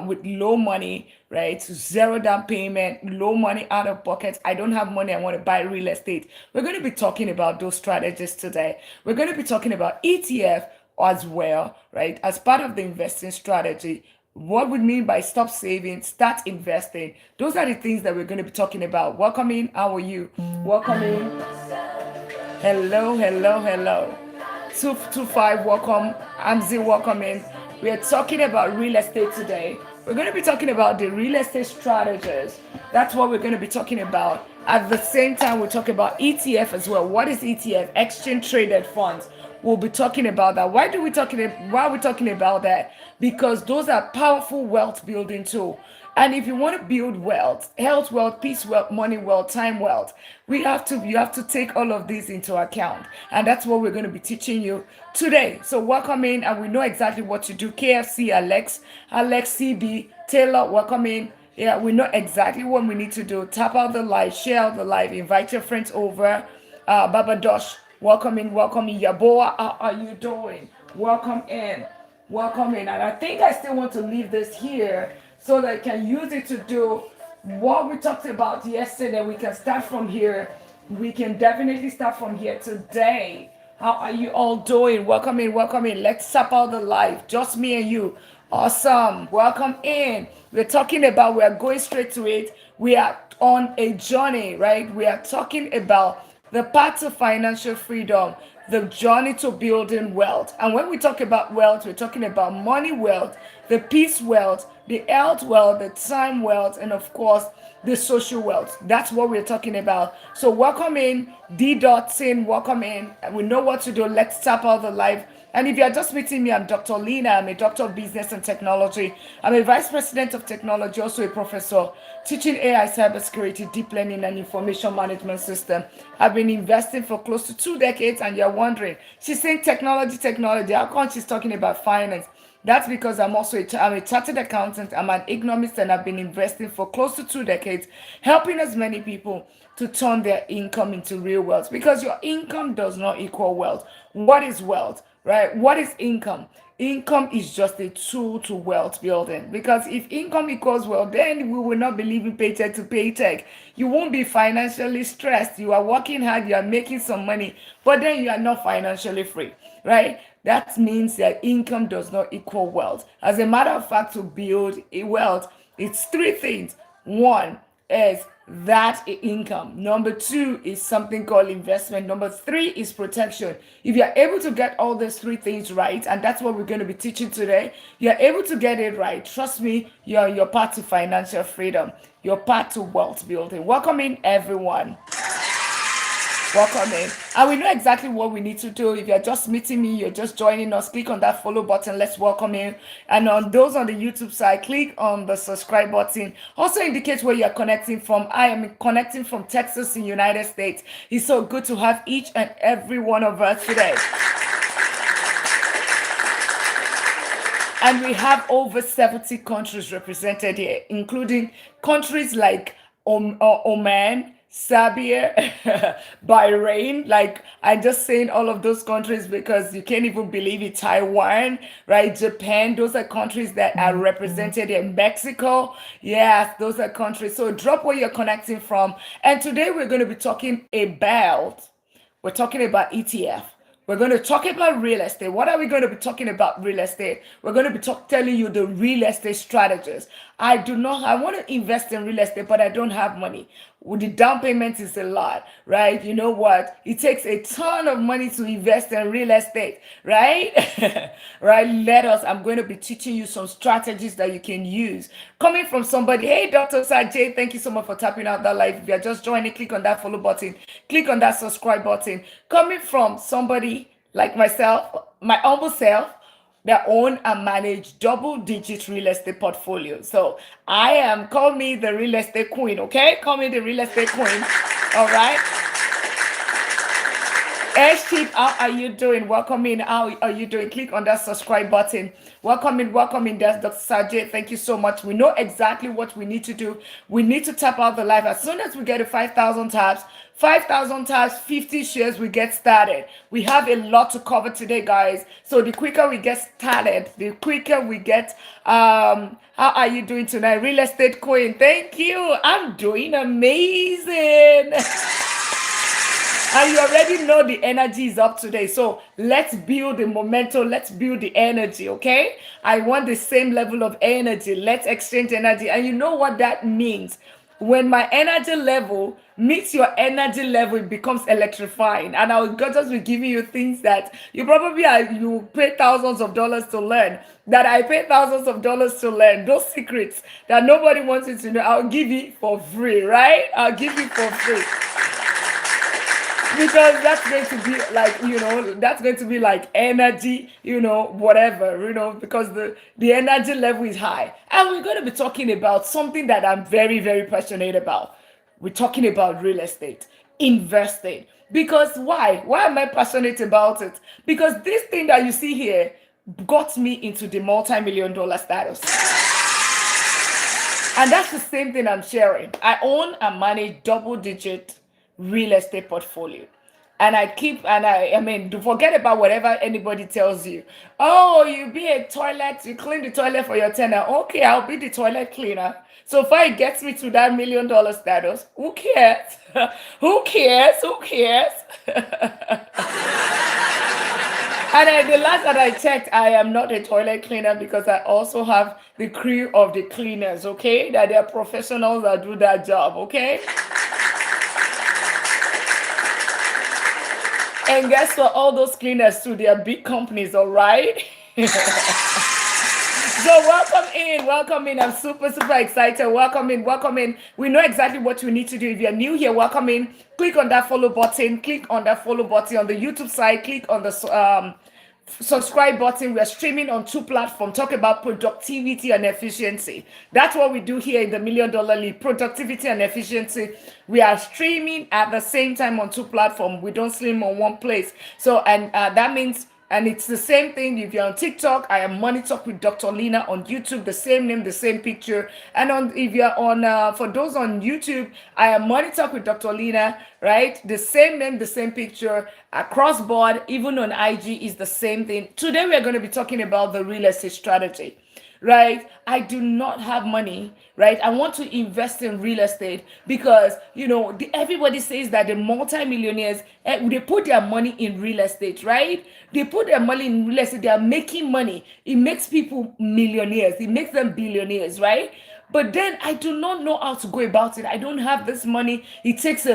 with low money, right? Zero down payment, low money out of pocket. I don't have money. I want to buy real estate. We're going to be talking about those strategies today. We're going to be talking about ETF as well, right? As part of the investing strategy. What we mean by stop saving, start investing. Those are the things that we're going to be talking about. Welcome in. How are you? Welcome in. Hello, hello, hello. 225, welcome. I'm Z, welcome in. We are talking about real estate today. We're going to be talking about the real estate strategies. That's what we're going to be talking about. At the same time, we'll talk about ETF as well. What is ETF? Exchange traded funds. We'll be talking about that. Why are we talking about that? Because those are powerful wealth building tools. And if you want to build wealth, health wealth, peace wealth, money wealth, time wealth, you have to take all of these into account. And that's what we're going to be teaching you today. So welcome in, and we know exactly what to do. KFC, Alex CB, Taylor, welcome in. Yeah, we know exactly what we need to do. Tap out the live, share out the live, invite your friends over. Baba Dosh, welcome in, welcome in. Yaboa, how are you doing? Welcome in, welcome in. And I think I still want to leave this here so that I can use it to do what we talked about yesterday. We can start from here. We can definitely start from here today. How are you all doing? Welcome in, welcome in. Let's tap out the live. Just me and you. Awesome. Welcome in. We're going straight to it. We are on a journey, right? We are talking about the path to financial freedom, the journey to building wealth. And when we talk about wealth, we're talking about money wealth, the peace wealth, the health wealth, the time wealth, and of course, the social wealth. That's what we're talking about. So welcome in, D. Dotson, welcome in. We know what to do. Let's tap out the live. And if you're just meeting me, I'm Dr. Lina. I'm a doctor of business and technology. I'm a vice president of technology, also a professor, teaching AI, cybersecurity, deep learning, and information management system. I've been investing for close to 2 decades, and you're wondering, she's saying technology, technology. How come she's talking about finance? That's because I'm a chartered accountant, I'm an economist, and I've been investing for close to 2 decades, helping as many people to turn their income into real wealth. Because your income does not equal wealth. What is wealth, right? What is income? Income is just a tool to wealth building. Because if income equals wealth, then we will not be living paycheck to paycheck. You won't be financially stressed. You are working hard, you are making some money, but then you are not financially free, right? That means that income does not equal wealth. As a matter of fact, to build a wealth, it's three things. One is that income. Number two is something called investment. Number three is protection. If you're able to get all these three things right, and that's what we're going to be teaching today, you're able to get it right. Trust me, you're your path to financial freedom, your path to wealth building. Welcome in, everyone. Welcome in. And we know exactly what we need to do. If you're just meeting me, you're just joining us, click on that follow button. Let's welcome in. And on those on the YouTube side, click on the subscribe button. Also indicates where you're connecting from. I am connecting from Texas in United States. It's so good to have each and every one of us today. And we have over 70 countries represented here, including countries like Oman, Serbia, Bahrain. Like, I'm just saying all of those countries because you can't even believe it. Taiwan, right? Japan, those are countries that are represented in Mexico. Yes, those are countries. So drop where you're connecting from. And today we're talking about ETF. We're going to talk about real estate. What are we going to be talking about real estate? We're going to be telling you the real estate strategies. I want to invest in real estate, but I don't have money. Well, the down payment is a lot, right? You know what? It takes a ton of money to invest in real estate, right? Right? I'm going to be teaching you some strategies that you can use. Coming from somebody, hey, Dr. Sajay, thank you so much for tapping out that live. If you're just joining, click on that follow button, click on that subscribe button. Coming from somebody like myself, my humble self, that own and manage double-digit real estate portfolio. So call me the real estate queen, okay? Call me the real estate queen, all right? Airship, how are you doing? Welcome in. How are you doing? Click on that subscribe button. Welcome in, welcome in. That's Dr. Sajay. Thank you so much. We know exactly what we need to do. We need to tap out the live. As soon as we get to 5,000 taps, 5,000 taps, 50 shares, we get started. We have a lot to cover today, guys. So the quicker we get started, the quicker we get. How are you doing tonight? Real estate queen. Thank you. I'm doing amazing. And you already know the energy is up today. So let's build the momentum. Let's build the energy, okay? I want the same level of energy. Let's exchange energy. And you know what that means? When my energy level meets your energy level, it becomes electrifying. And I'll just be giving you things that you pay thousands of dollars to learn. That I pay thousands of dollars to learn. Those secrets that nobody wants you to know, I'll give you for free, right? I'll give you for free because that's going to be like, that's going to be like energy, whatever, because the energy level is high. And we're going to be talking about something that I'm very, very passionate about. We're talking about real estate, investing. Because why am I passionate about it? Because this thing that you see here got me into the multi-million dollar status. And that's the same thing I'm sharing. I own and manage double-digit real estate portfolio. And I mean, forget about whatever anybody tells you. Oh, you be a toilet, you clean the toilet for your tenant. Okay, I'll be the toilet cleaner. So far it gets me to that $1 million status. Who cares? Who cares? Who cares? And the last that I checked, I am not a toilet cleaner because I also have the crew of the cleaners, okay? That they're professionals that do that job, okay? And guess what? All those cleaners too, they are big companies, all right? So welcome in. I'm super, super excited. Welcome in. We know exactly what you need to do. If you're new here, welcome in. Click on that follow button. Click on that follow button on the YouTube side. Click on the subscribe button. We are streaming on 2 platforms. Talk about productivity and efficiency. That's what we do here in the $1 Million League. Productivity and efficiency. We are streaming at the same time on 2 platforms. We don't stream on one place. So that means. And it's the same thing if you're on TikTok. I am Money Talk with Dr. Lina on YouTube, the same name, the same picture. And if you're on, for those on YouTube, I am Money Talk with Dr. Lina, right? The same name, the same picture. Across board, even on IG is the same thing. Today we are going to be talking about the real estate strategy. Right? I do not have money, right? I want to invest in real estate because, everybody says that the multimillionaires, they put their money in real estate, right? They put their money in real estate. They are making money. It makes people millionaires. It makes them billionaires, right? But then I do not know how to go about it. I don't have this money. It takes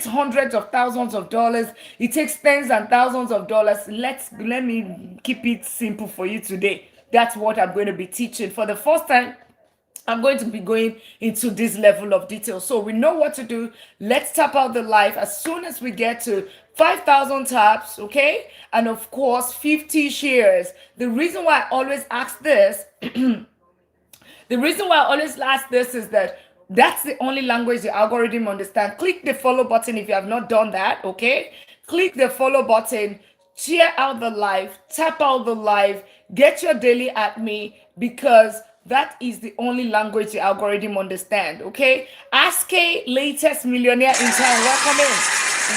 hundreds of thousands of dollars. It takes tens and thousands of dollars. Let me keep it simple for you today. That's what I'm going to be teaching. For the first time, I'm going to be going into this level of detail. So we know what to do. Let's tap out the live as soon as we get to 5,000 taps, okay? And of course, 50 shares. The reason why I always ask this, is that that's the only language the algorithm understands. Click the follow button if you have not done that, okay? Click the follow button. Share out the live, tap out the live, get your daily at me because that is the only language the algorithm understand, okay? Ask a latest millionaire in town.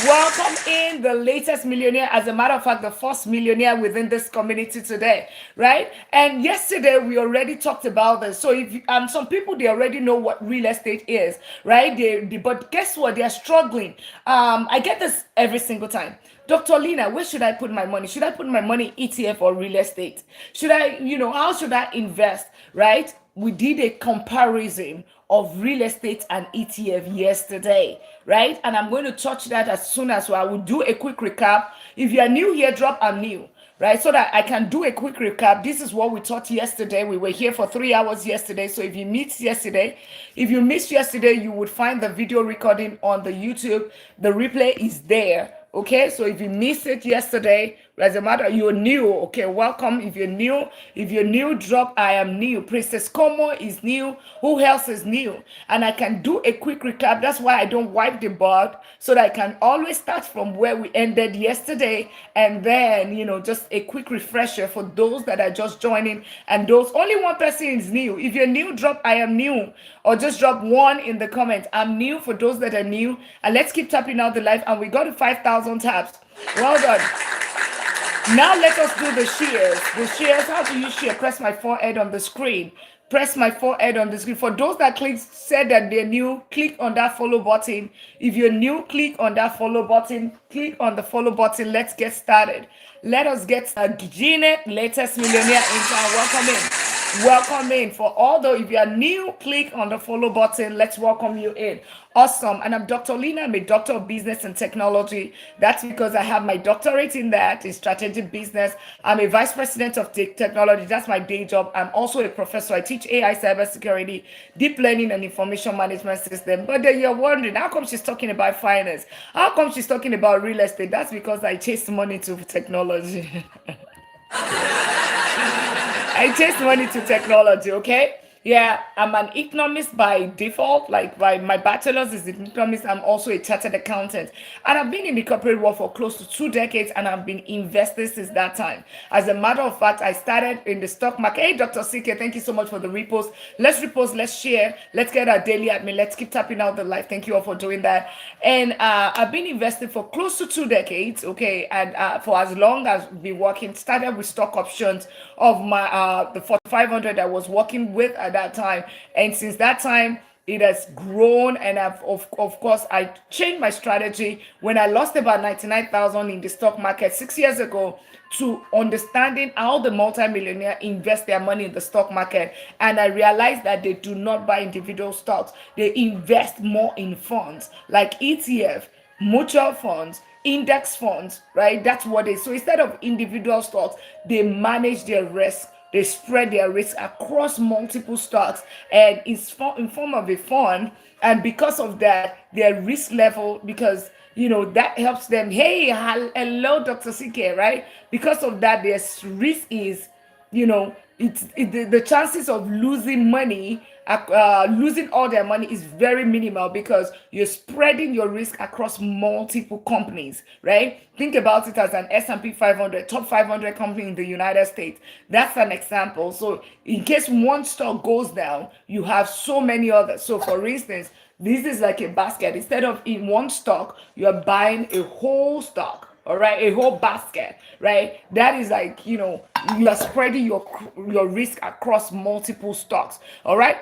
Welcome in the latest millionaire. As a matter of fact, the first millionaire within this community today, right? And yesterday we already talked about this. So if some people, they already know what real estate is, right? But guess what? They are struggling. I get this every single time. Dr. Lina, where should I put my money? Should I put my money in ETF or real estate? Should I, how should I invest, right? We did a comparison of real estate and ETF yesterday, right? And I'm going to touch that as soon as I will do a quick recap. If you are new here, drop "I'm new," right? So that I can do a quick recap. This is what we taught yesterday. We were here for 3 hours yesterday. So if you missed yesterday, you would find the video recording on the YouTube. The replay is there. Okay, so if you missed it yesterday, As a matter, you're new. Okay, welcome. If you're new, drop I am new. Princess Como is new. Who else is new? And I can do a quick recap. That's why I don't wipe the board, so that I can always start from where we ended yesterday, and then just a quick refresher for those that are just joining, and those only one person is new. If you're new, drop I am new, or just drop one in the comments. I'm new for those that are new, and let's keep tapping out the live. And we got to 5,000 taps. Well done. Now let us do the shares. The shares, how do you share? Press my forehead on the screen. Press my forehead on the screen. For those that said that they're new, click on that follow button. If you're new, click on that follow button. Click on the follow button. Let's get started. Let us get Janet, latest millionaire in town. Welcome in. Welcome in. For all those, if you are new, click on the follow button. Let's welcome you in. Awesome. And I'm Dr. Lina. I'm a doctor of business and technology. That's because I have my doctorate in that, in strategic business. I'm a vice president of technology. That's my day job. I'm also a professor. I teach AI, cybersecurity, deep learning, and information management system. But then you're wondering, how come she's talking about finance? How come she's talking about real estate? That's because I chase money to technology. I chase money to technology, okay? Yeah, I'm an economist by default. Like my bachelor's is in economics. I'm also a chartered accountant. And I've been in the corporate world for close to 2 decades, and I've been investing since that time. As a matter of fact, I started in the stock market. Hey, Dr. CK, thank you so much for the repost. Let's repost, let's share, let's get our daily admin. Let's keep tapping out the live. Thank you all for doing that. And I've been investing for close to 2 decades, okay? And for as long as I've been working, started with stock options of my the 4500 I was working with at that time. And since that time, it has grown, and of course I changed my strategy when I lost about 99,000 in the stock market 6 years ago, to understanding how the multimillionaire invest their money in the stock market. And I realized that they do not buy individual stocks, they invest more in funds like ETF, mutual funds, index funds, right? That's what they, so instead of individual stocks, they manage their risk. They spread their risk across multiple stocks, and it's in form of a fund. And because of that, their risk level, because that helps them. Hey, hello, Dr. CK, right? Because of that, their risk is, the chances of losing money, losing all their money, is very minimal, because you're spreading your risk across multiple companies, right? Think about it as an S&P 500, top 500 company in the United States. That's an example. So in case one stock goes down, you have so many others. So for instance, this is like a basket. Instead of in one stock, you're buying a whole stock, all right, a whole basket, right? That is like, you are spreading your risk across multiple stocks, all right?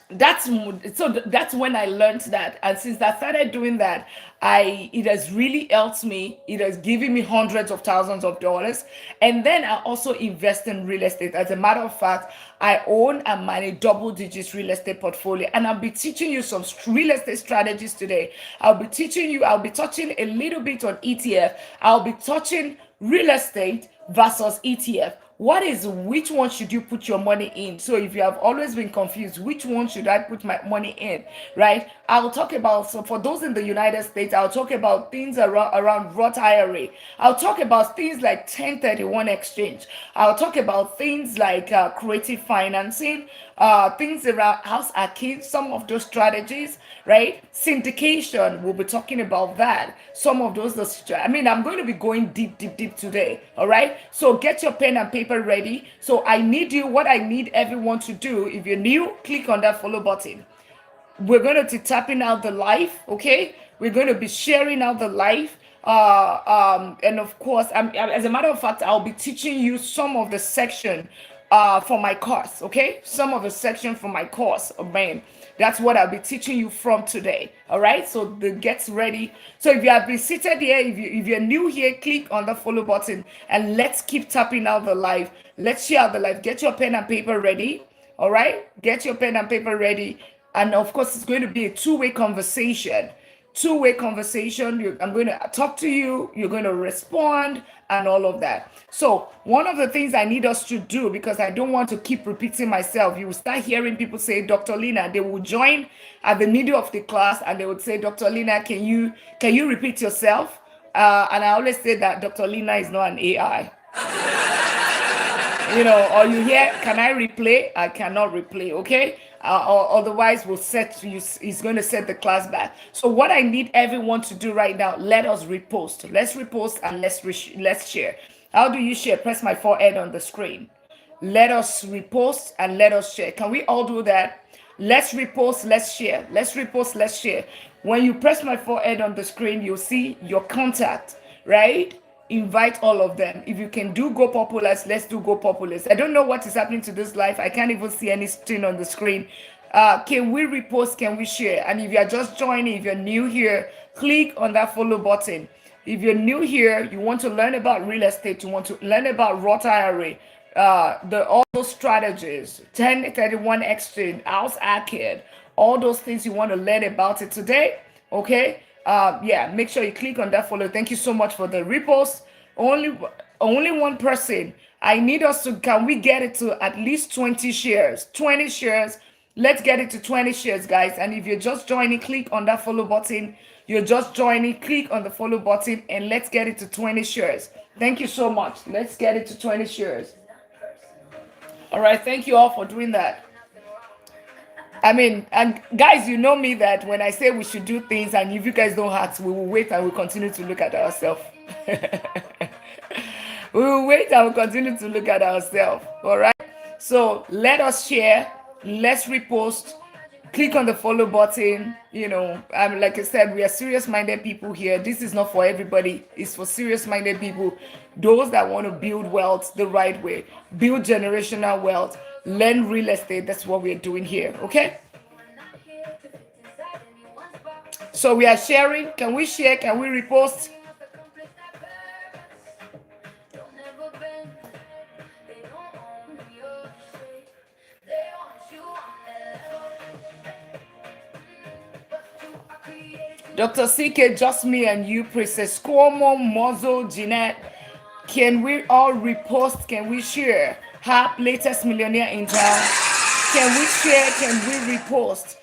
That's when I learned that. And since I started doing that, it has really helped me. It has given me hundreds of thousands of dollars. And then I also invest in real estate. As a matter of fact, I own and manage double digits real estate portfolio. And I'll be teaching you some real estate strategies today. I'll be touching a little bit on ETF. I'll be touching real estate versus ETF. Which one should you put your money in? So if you have always been confused, which one should I put my money in, right? I'll talk about, so for those in the United States, I'll talk about things around Roth IRA. I'll talk about things like 1031 exchange. I'll talk about things like creative financing, things around house arcade, some of those strategies, right? Syndication, we'll be talking about that. Some of those, I'm going to be going deep today, all right? So get your pen and paper ready. So what I need everyone to do, if you're new, click on that follow button. We're going to be tapping out the live, okay? We're going to be sharing out the live. And of course, as a matter of fact, I'll be teaching you some of the section for my course, okay? Some of the section for my course, man. That's what I'll be teaching you from today, all right? So get ready. So if you have been seated here, if you're new here, click on the follow button, and let's keep tapping out the live. Let's share out the live. Get your pen and paper ready, all right? Get your pen and paper ready. And of course, it's going to be a two-way conversation. I'm going to talk to you, you're going to respond, and all of that. So one of the things I need us to do, because I don't want to keep repeating myself, you will start hearing people say, Dr. Lina, they will join at the middle of the class and they would say, Dr. Lina, can you repeat yourself? And I always say that Dr. Lina is not an AI. Or you hear, can I replay? I cannot replay, okay? Or otherwise, we'll set you. He's going to set the class back. So what I need everyone to do right now, let us repost. Let's repost and let's share. How do you share? Press my forehead on the screen. Let us repost and let us share. Can we all do that? Let's repost, let's share. Let's repost, let's share. When you press my forehead on the screen, you'll see your contact, right? Invite all of them. If you can do Go Populars, let's do Go Populars. I don't know what is happening to this live. I can't even see anything on the screen. Can we repost? Can we share? And if you're just joining, if you're new here, click on that follow button. If you're new here, you want to learn about real estate, you want to learn about Roth IRA, all those strategies, 1031 exchange, house arcade, all those things you want to learn about it today. Okay. Yeah, make sure you click on that follow. Thank you so much for the repost. Only one person. I need us to, can we get it to at least 20 shares? 20 shares. Let's get it to 20 shares, guys. And if you're just joining, click on that follow button. You're just joining, click on the follow button, and let's get it to 20 shares. Thank you so much. Let's get it to 20 shares. All right, thank you all for doing that. I mean, and guys, you know me that when I say we should do things, and if you guys don't ask, we will wait and we'll continue to look at ourselves. We will wait and we'll continue to look at ourselves. All right. So let us share. Let's repost. Click on the follow button. Like I said, we are serious-minded people here. This is not for everybody. It's for serious-minded people. Those that want to build wealth the right way, build generational wealth, learn real estate. That's what we're doing here. Okay. So we are sharing. Can we share? Can we repost? Dr. CK, just me and you, Princess Cuomo, Mozo, Jeanette. Can we all repost? Can we share? Hap, latest millionaire in town. Can we share? Can we repost?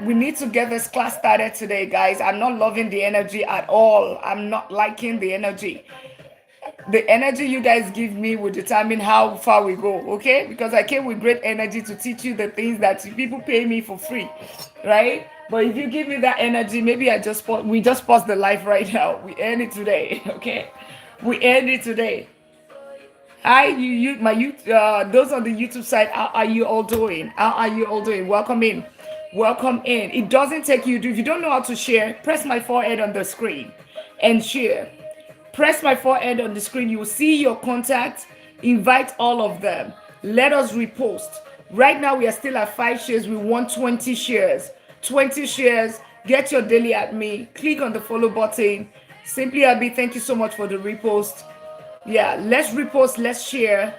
We need to get this class started today, guys. I'm not loving the energy at all. I'm not liking the energy. The energy you guys give me will determine how far we go, okay? Because I came with great energy to teach you the things that people pay me for free, right? But if you give me that energy, maybe we just pause the life right now. We end it today, okay? We end it today. Hi, those on the YouTube side. How are you all doing? How are you all doing? Welcome in. Welcome in. It doesn't take you. If you don't know how to share, press my forehead on the screen and share. Press my forehead on the screen. You will see your contacts. Invite all of them. Let us repost. Right now, we are still at 5 shares. We want 20 shares. 20 shares. Get your daily at me. Click on the follow button. Simply Abby, thank you so much for the repost. Yeah, let's repost. Let's share.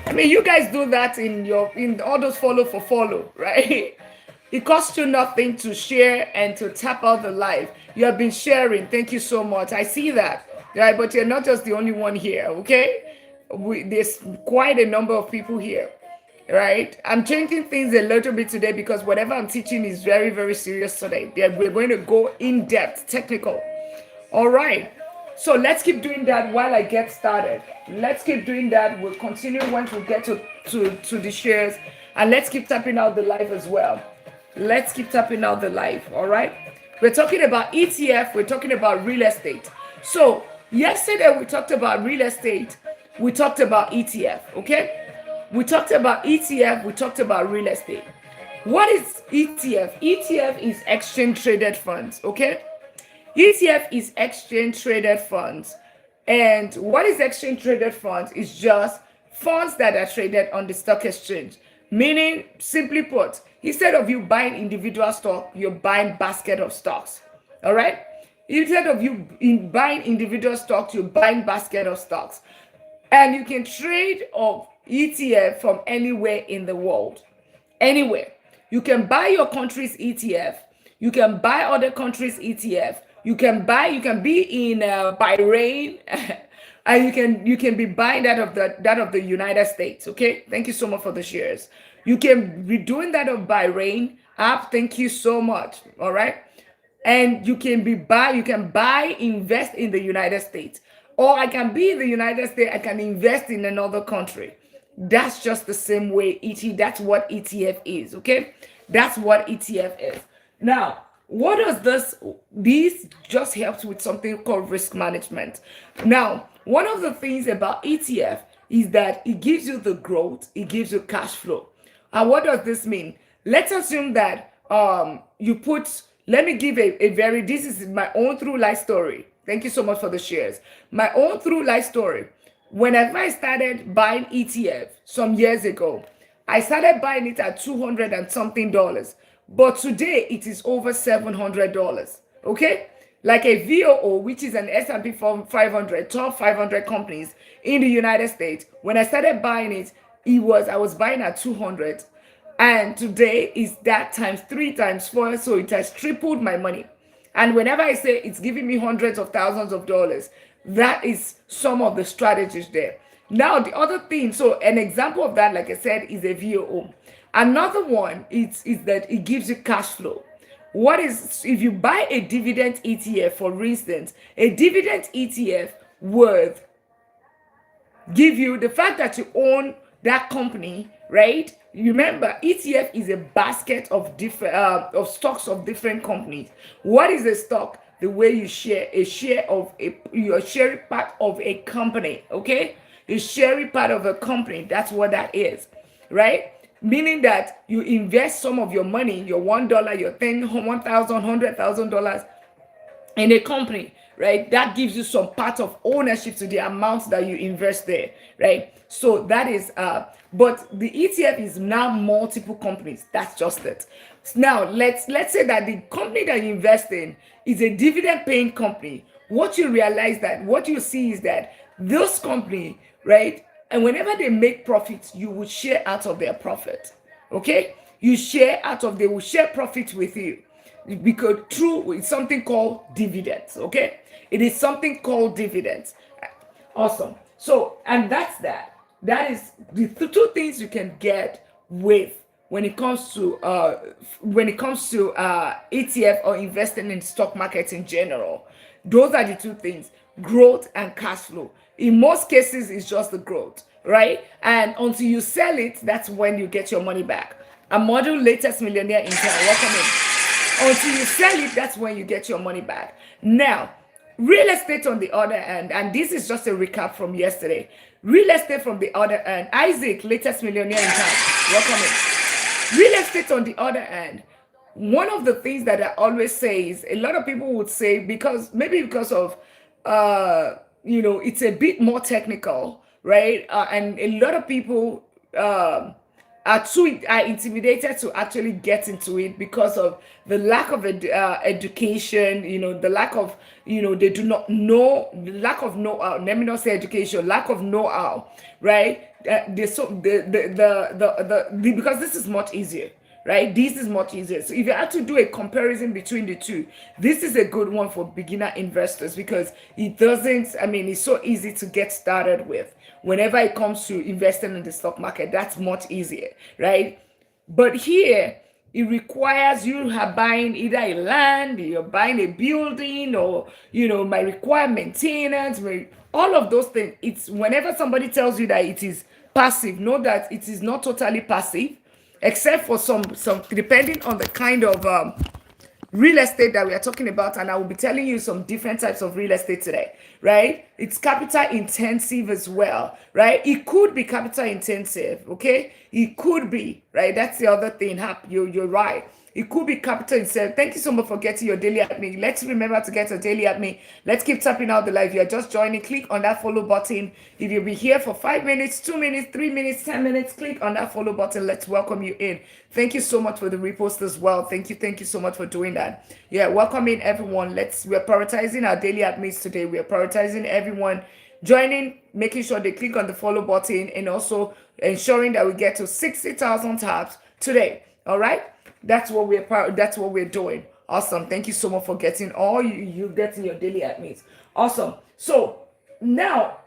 I mean, you guys do that in all those follow, right? It costs you nothing to share and to tap out the live. You have been sharing. Thank you so much. I see that. Right? But you're not just the only one here, okay? There's quite a number of people here, right? I'm changing things a little bit today because whatever I'm teaching is very, very serious today. We're going to go in depth, technical. All right. So let's keep doing that while I get started. Let's keep doing that. We'll continue once we get to the shares. And let's keep tapping out the live as well. Let's keep tapping out the live. All right. We're talking about ETF. We're talking about real estate. So yesterday we talked about real estate. We talked about ETF. Okay. We talked about ETF. We talked about real estate. What is ETF? ETF is exchange traded funds. Okay. ETF is exchange traded funds. And what is exchange traded funds? It's just funds that are traded on the stock exchange. Meaning, simply put, instead of you buying individual stock, you're buying basket of stocks. All right? Instead of you buying individual stocks, you're buying basket of stocks. And you can trade of ETF from anywhere in the world. Anywhere. You can buy your country's ETF. You can buy other countries' ETF. You can be in Bahrain, and you can be buying that of the United States. Okay, thank you so much for the shares. You can be doing that of Bahrain. Thank you so much. All right. and you can buy, invest in the United States, or I can be in the United States, I can invest in another country. That's just the same way that's what ETF is. Okay, that's what ETF is. Now, what does this just helps with something called risk management. Now, one of the things about ETF is that it gives you the growth, it gives you cash flow. And what does this mean? Let's assume that you put, let me give a very, this is my own through life story. Thank you so much for the shares. My own through life story. Whenever I started buying ETF some years ago, I started buying it at 200 and something dollars. But today it is over $700. Okay? Like a VOO, which is an S&P 500, top 500 companies in the United States. When I started buying it, I was buying at 200, and today is that times three times four, so it has tripled my money. And whenever I say it's giving me hundreds of thousands of dollars, that is some of the strategies there. Now, the other thing, so an example of that, like I said, is a VOO. Another one is that it gives you cash flow. What is, if you buy a dividend ETF, for instance, a dividend ETF worth give you the fact that you own that company, right? You remember, ETF is a basket of different of stocks of different companies. What is a stock? The way you share a share of a, you're sharing part of a company. Okay, you're sharing part of a company. That's what that is, right? Meaning that you invest some of your money, your $1, your 10, 1,000, $100,000 in a company, right? That gives you some part of ownership to the amount that you invest there, right? So that is but the ETF is now multiple companies. That's just it. Now let's say that the company that you invest in is a dividend paying company. What you realize, that what you see is that this company, right, and whenever they make profits, you will share out of their profit. Okay, you share out of, they will share profits with you, because through, it's something called dividends. Okay, it is something called dividends. Awesome. So, and that's that is the two things you can get with when it comes to ETF or investing in stock market in general. Those are the two things: growth and cash flow. In most cases, it's just the growth, right? And until you sell it, that's when you get your money back. A model latest millionaire in town. Welcome in. Until you sell it, that's when you get your money back. Now, real estate on the other hand, and this is just a recap from yesterday. Real estate from the other hand, Isaac, latest millionaire in town. Welcome in. Real estate on the other hand, one of the things that I always say is, a lot of people would say, because maybe because of it's a bit more technical, right? And a lot of people are intimidated to actually get into it because of the lack of education, the lack of, they do not know, the lack of know-how. Let me not say education, lack of know-how, right? Because this is much easier, right? This is much easier. So if you had to do a comparison between the two, this is a good one for beginner investors, because it's so easy to get started with. Whenever it comes to investing in the stock market, that's much easier, right? But here, it requires you have buying either a land, you're buying a building, or might require maintenance, all of those things. It's whenever somebody tells you that it is passive, know that it is not totally passive, except for some depending on the kind of real estate that we are talking about. And I will be telling you some different types of real estate today, right? It's capital intensive as well, right? It could be capital intensive, okay? It could be, right? That's the other thing. You're right. It could be capital intensive. Thank you so much for getting your daily at me. Let's remember to get a daily at me. Let's keep tapping out the live. You're just joining. Click on that follow button. If you'll be here for 5 minutes, 2 minutes, 3 minutes, 10 minutes, click on that follow button. Let's welcome you in. Thank you so much for the repost as well. Thank you so much for doing that. Yeah, welcome in everyone. We're prioritizing our daily admins today. We're prioritizing everyone joining, making sure they click on the follow button, and also ensuring that we get to 60,000 taps today. All right, that's what we're doing. Awesome. Thank you so much for getting you getting your daily admins. Awesome. So now,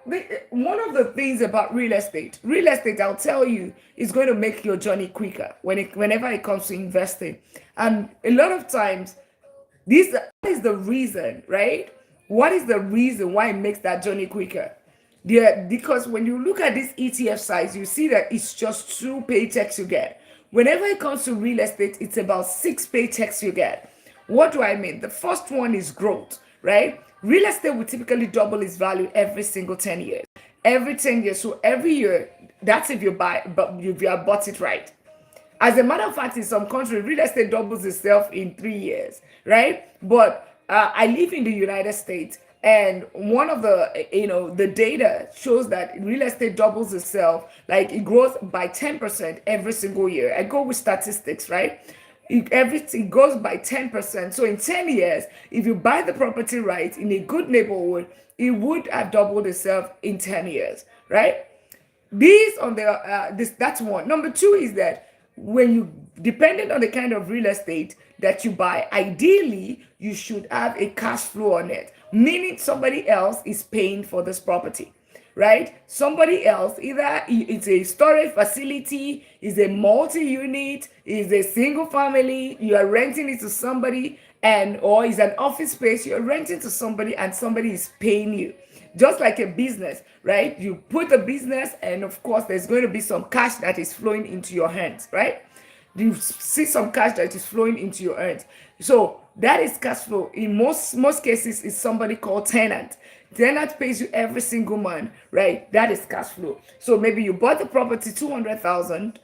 one of the things about real estate, I'll tell you, is going to make your journey quicker whenever it comes to investing. And a lot of times, This is the reason, right? What is the reason why it makes that journey quicker? Because when you look at this ETF size, you see that it's just 2 paychecks you get. Whenever it comes to real estate, it's about 6 paychecks you get. What do I mean? The first one is growth, right? Real estate will typically double its value every single 10 years. Every 10 years. So every year, that's if you buy, but if you have bought it right. As a matter of fact, in some countries, real estate doubles itself in 3 years, right? But I live in the United States, and one of the data shows that real estate doubles itself, like it grows by 10% every single year. I go with statistics, right? Everything goes by 10%. So in 10 years, if you buy the property right in a good neighborhood, it would have doubled itself in 10 years, right? These on the this that's one. Number two is that when you depending on the kind of real estate that you buy, ideally you should have a cash flow on it, meaning somebody else is paying for this property, right? Somebody else, either it's a storage facility, is a multi-unit, is a single family, you are renting it to somebody, and or is an office space, you're renting to somebody and somebody is paying you. Just like a business, right? You put a business, and of course, there's going to be some cash that is flowing into your hands, right? You see some cash that is flowing into your hands. So that is cash flow. In most cases, it's somebody called tenant. Tenant pays you every single month, right? That is cash flow. So maybe you bought the property 200,000.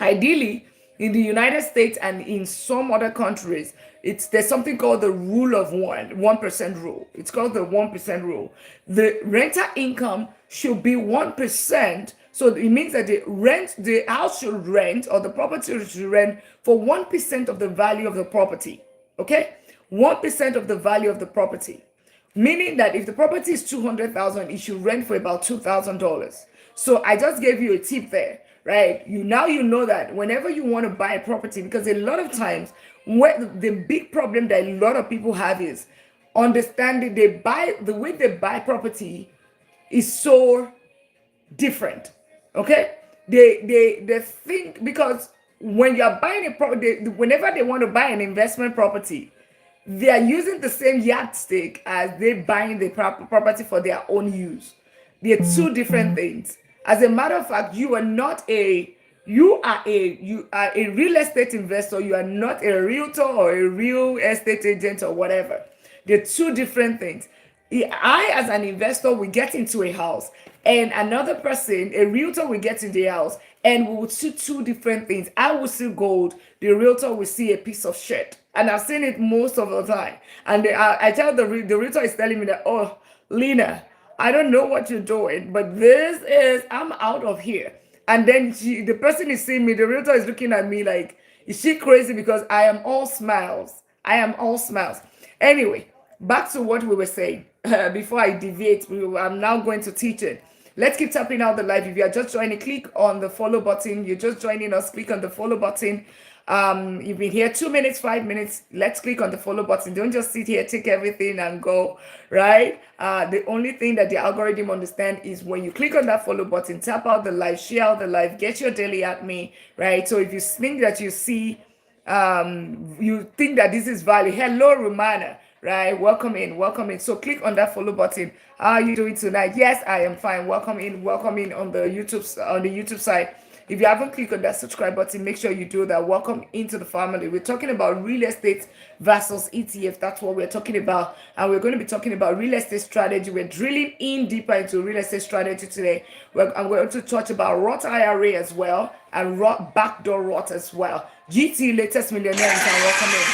Ideally, in the United States and in some other countries, there's something called the rule of 1% rule. It's called the 1% rule. The renter income should be 1%. So it means that the house should rent, or the property should rent for 1% of the value of the property. Okay? 1% of the value of the property. Meaning that if the property is 200,000, it should rent for about $2,000. So I just gave you a tip there, right? You know that whenever you want to buy a property, because a lot of times the big problem that a lot of people have is understanding the way they buy property is so different. Okay? They think, because when you're buying a property, whenever they want to buy an investment property, they are using the same yardstick as they buying the property for their own use. They're two different things. As a matter of fact, you are a real estate investor. You are not a realtor or a real estate agent or whatever. They're two different things. I, as an investor, will get into a house, and another person, a realtor, will get in the house, and we will see two different things. I will see gold. The realtor will see a piece of shit. And I've seen it most of the time. And I tell the realtor is telling me that, oh, Lina, I don't know what you're doing, but I'm out of here. And then the person is seeing me, the realtor is looking at me like, is she crazy? Because I am all smiles. I am all smiles. Anyway, back to what we were saying. Before I deviate, I'm now going to teach it. Let's keep tapping out the live. If you are just joining, click on the follow button. You're just joining us, click on the follow button. You've been here 2 minutes, 5 minutes. Let's click on the follow button. Don't just sit here, take everything and go, right? The only thing that the algorithm understand is when you click on that follow button, tap out the live, share out the live, get your daily at me, right? So if you think that you think that this is value, hello, Romana, right? Welcome in. So click on that follow button. How are you doing tonight? Yes, I am fine. Welcome in on the YouTube side. If you haven't clicked on that subscribe button, make sure you do that. Welcome into the family. We're talking about real estate versus ETF. That's what we're talking about. And we're going to be talking about real estate strategy. We're drilling in deeper into real estate strategy today. I'm going to touch about Roth IRA as well, and backdoor Roth as well. GT, latest millionaire, and welcome in.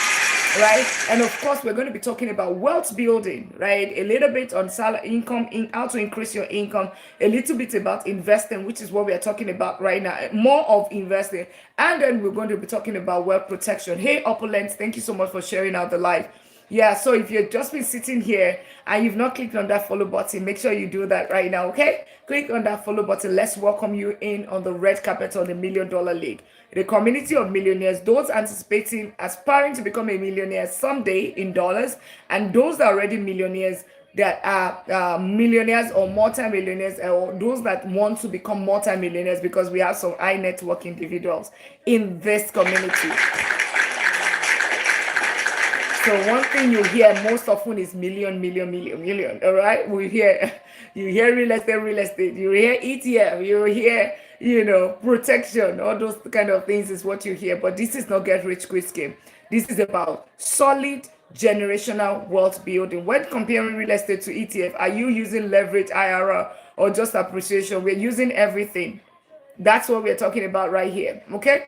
Right, and of course we're going to be talking about wealth building, right? A little bit on salary income, how to increase your income, a little bit about investing, which is what we are talking about right now, more of investing, and then we're going to be talking about wealth protection. Hey Opulence, thank you so much for sharing out the live. Yeah, so if you've just been sitting here and you've not clicked on that follow button, make sure you do that right now, okay? Click on that follow button. Let's welcome you in on the red carpet on the $1 Million League. The community of millionaires, those anticipating, aspiring to become a millionaire someday in dollars, and those that are already millionaires, that are millionaires or multi-millionaires, or those that want to become multi-millionaires, because we have some high net worth individuals in this community. So So one thing you hear most often is million, million, million, million. All right, we hear you hear real estate. You hear ETF. You hear protection. All those kind of things is what you hear. But this is not get rich quick scheme. This is about solid generational wealth building. When comparing real estate to ETF, are you using leverage IRR or just appreciation? We're using everything. That's what we're talking about right here. Okay,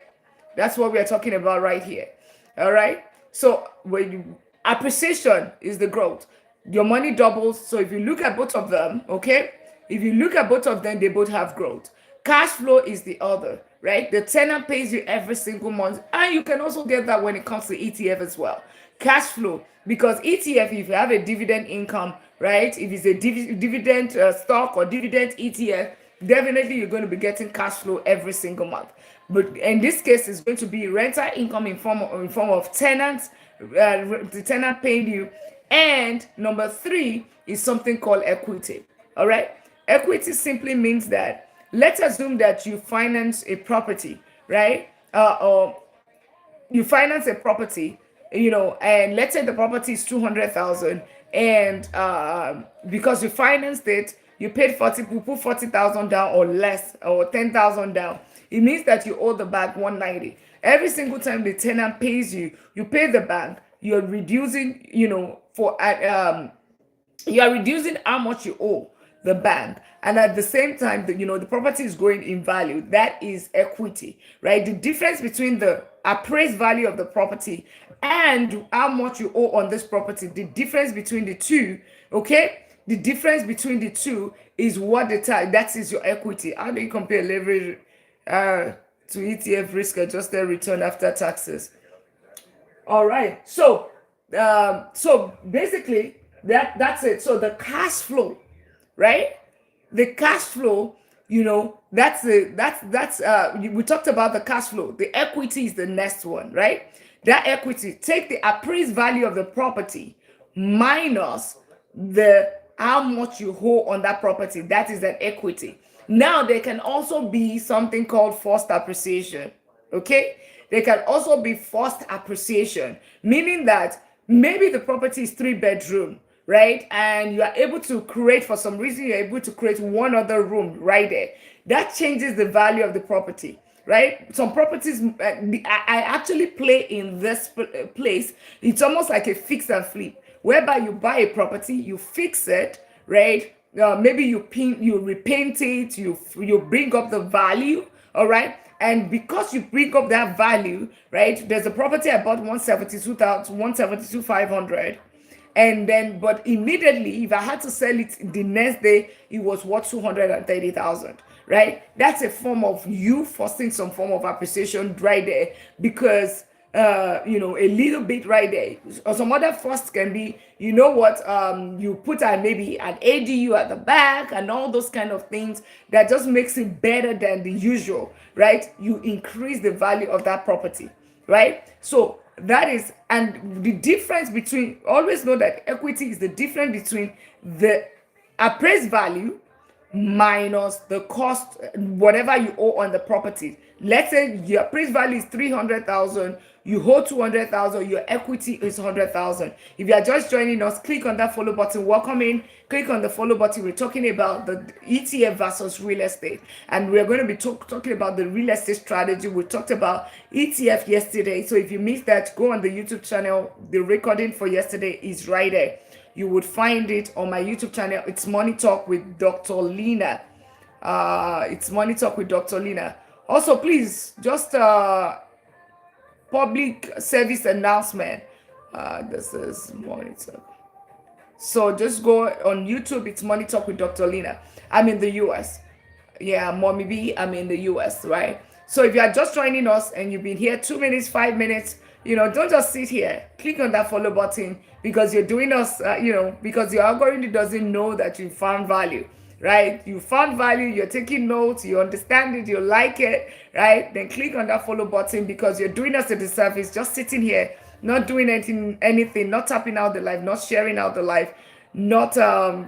that's what we're talking about right here. All right. So when appreciation is the growth, your money doubles. So if you look at both of them, okay, if you look at both of them, they both have growth. Cash flow is the other, right? The tenant pays you every single month, and you can also get that when it comes to ETF as well. Cash flow, because ETF, if you have a dividend income, right? If it's a dividend stock or dividend ETF, definitely you're going to be getting cash flow every single month. But in this case, it's going to be rental income in form of tenants, the tenant paying you. And number three is something called equity. All right. Equity simply means that, let's assume that you finance a property, right? Or you finance a property, and let's say the property is 200,000, and because you financed it, you paid 40, you put 40,000 down or less, or 10,000 down. It means that you owe the bank 190. Every single time the tenant pays you, you pay the bank. You're reducing, you are reducing how much you owe the bank, and at the same time, the property is growing in value. That is equity, right? The difference between the appraised value of the property and how much you owe on this property, the difference between the two, okay, the difference between the two is what that is your equity. How do you compare leverage to ETF risk adjusted return after taxes? All right. So basically that's it. So the cash flow, right? The cash flow, we talked about the cash flow. The equity is the next one, right? That equity, take the appraised value of the property minus the how much you hold on that property. That is that equity. Now there can also be something called forced appreciation. Okay, there can also be forced appreciation, meaning that maybe the property is 3 bedroom, right? And you are able to create, for some reason, you're able to create one other room right there. That changes the value of the property, right? Some properties, I actually play in this place. It's almost like a fix and flip, whereby you buy a property, you fix it, right? Maybe you repaint it, you bring up the value, all right? And because you bring up that value, right? There's a property I bought 172,500, and then but immediately, if I had to sell it the next day, it was worth 230,000, right? That's a form of you forcing some form of appreciation right there, because a little bit right there. Or some other first can be, you put maybe an ADU at the back and all those kind of things that just makes it better than the usual, right? You increase the value of that property, right? So that is, and the difference between, always know that equity is the difference between the appraised value minus the cost, whatever you owe on the property. Let's say your appraised value is 300,000, you hold 200,000, your equity is 100,000. If you are just joining us, click on that follow button. Welcome in. Click on the follow button. We're talking about the ETF versus real estate, and we're going to be talking about the real estate strategy. We talked about ETF yesterday, so if you missed that, go on the YouTube channel. The recording for yesterday is right there. You would find it on my YouTube channel. It's Money Talk with Dr. Lina. It's Money Talk with Dr. Lina. Also, please, just public service announcement. This is Money Talk. So just go on YouTube. It's Money Talk with Dr. Lina. I'm in the US. Yeah, Mommy B, I'm in the US, right? So if you are just joining us and you've been here 2 minutes, 5 minutes, don't just sit here. Click on that follow button, because you're doing us, because your algorithm doesn't know that you found value, right? You found value, you're taking notes, you understand it, you like it, right? Then click on that follow button, because you're doing us a disservice just sitting here, not doing anything, not tapping out the live, not sharing out the live, not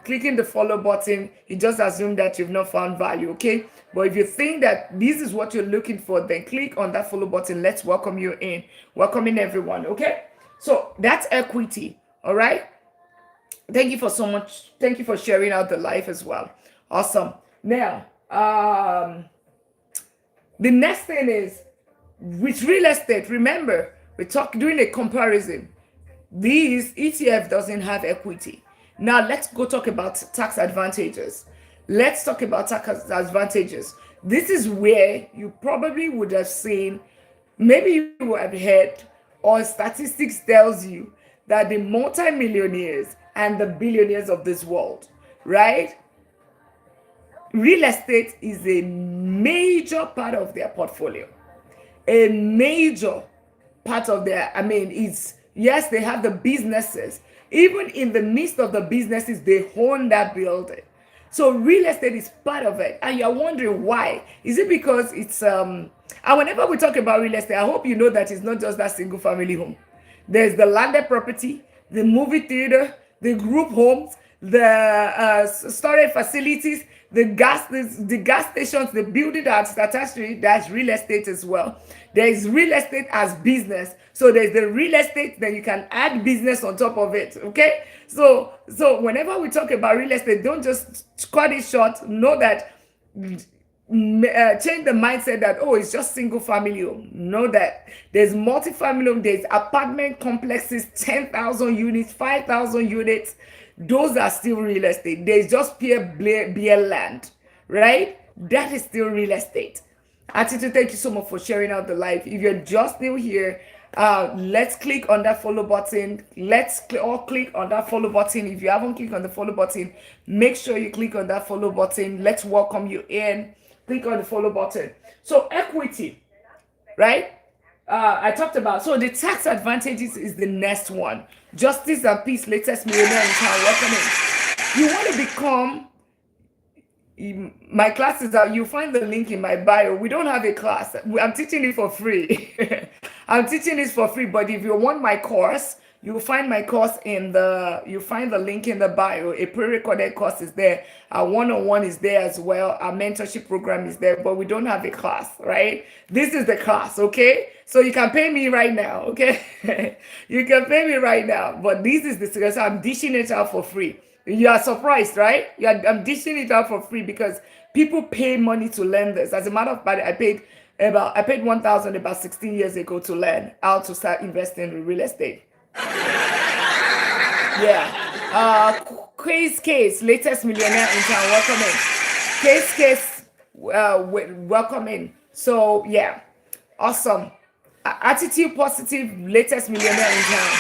clicking the follow button. You just assume that you've not found value, okay? But if you think that this is what you're looking for, then click on that follow button. Let's welcome you in. Welcoming everyone, okay? So that's equity. All right. Thank you for so much. Thank you for sharing out the life as well. Awesome. Now, the next thing is with real estate. Remember, we're doing a comparison. These ETF doesn't have equity. Now let's go talk about tax advantages. Let's talk about tax advantages. This is where you probably would have seen, maybe you would have heard, or statistics tells you that the multimillionaires and the billionaires of this world, right? Real estate is a major part of their portfolio. A major part of their, I mean, it's, yes, they have the businesses. Even in the midst of the businesses, they own that building. So real estate is part of it. And you're wondering why. Is it because it's and whenever we talk about real estate, I hope you know that it's not just that single family home. There's the landed property, the movie theater, the group homes, the storage facilities, the gas stations, the building that's attached to it. That's real estate as well. There is real estate as business. So there's the real estate, then you can add business on top of it. Okay. So whenever we talk about real estate, don't just cut it short. Know that change the mindset that, oh, it's just single family home. Know that there's multi-family home, there's apartment complexes, 10,000 units, 5,000 units. Those are still real estate. There's just bare land, right? That is still real estate. Attitude, thank you so much for sharing out the life. If you're just new here, let's click on that follow button. Let's all click on that follow button. If you haven't clicked on the follow button, make sure you click on that follow button. Let's welcome you in. Click on the follow button. So equity, right? I talked about, so the tax advantages is the next one. Justice and Peace, latest millionaire in town. Welcome in. You want to become, my classes are, you find the link in my bio. We don't have a class. I'm teaching it for free. I'm teaching this for free, but if you want my course, you'll find my course you find the link in the bio. A pre-recorded course is there. Our one-on-one is there as well. Our mentorship program is there, but we don't have a class, right? This is the class, okay? So you can pay me right now, okay? You can pay me right now, but this is the secret. So I'm dishing it out for free. You are surprised, right? I'm dishing it out for free because people pay money to learn this. As a matter of fact, I paid 1,000 about 16 years ago to learn how to start investing in real estate. Yeah. Case, latest millionaire in town. Welcome in. Case, welcome in. So yeah, awesome. Attitude positive, latest millionaire in town.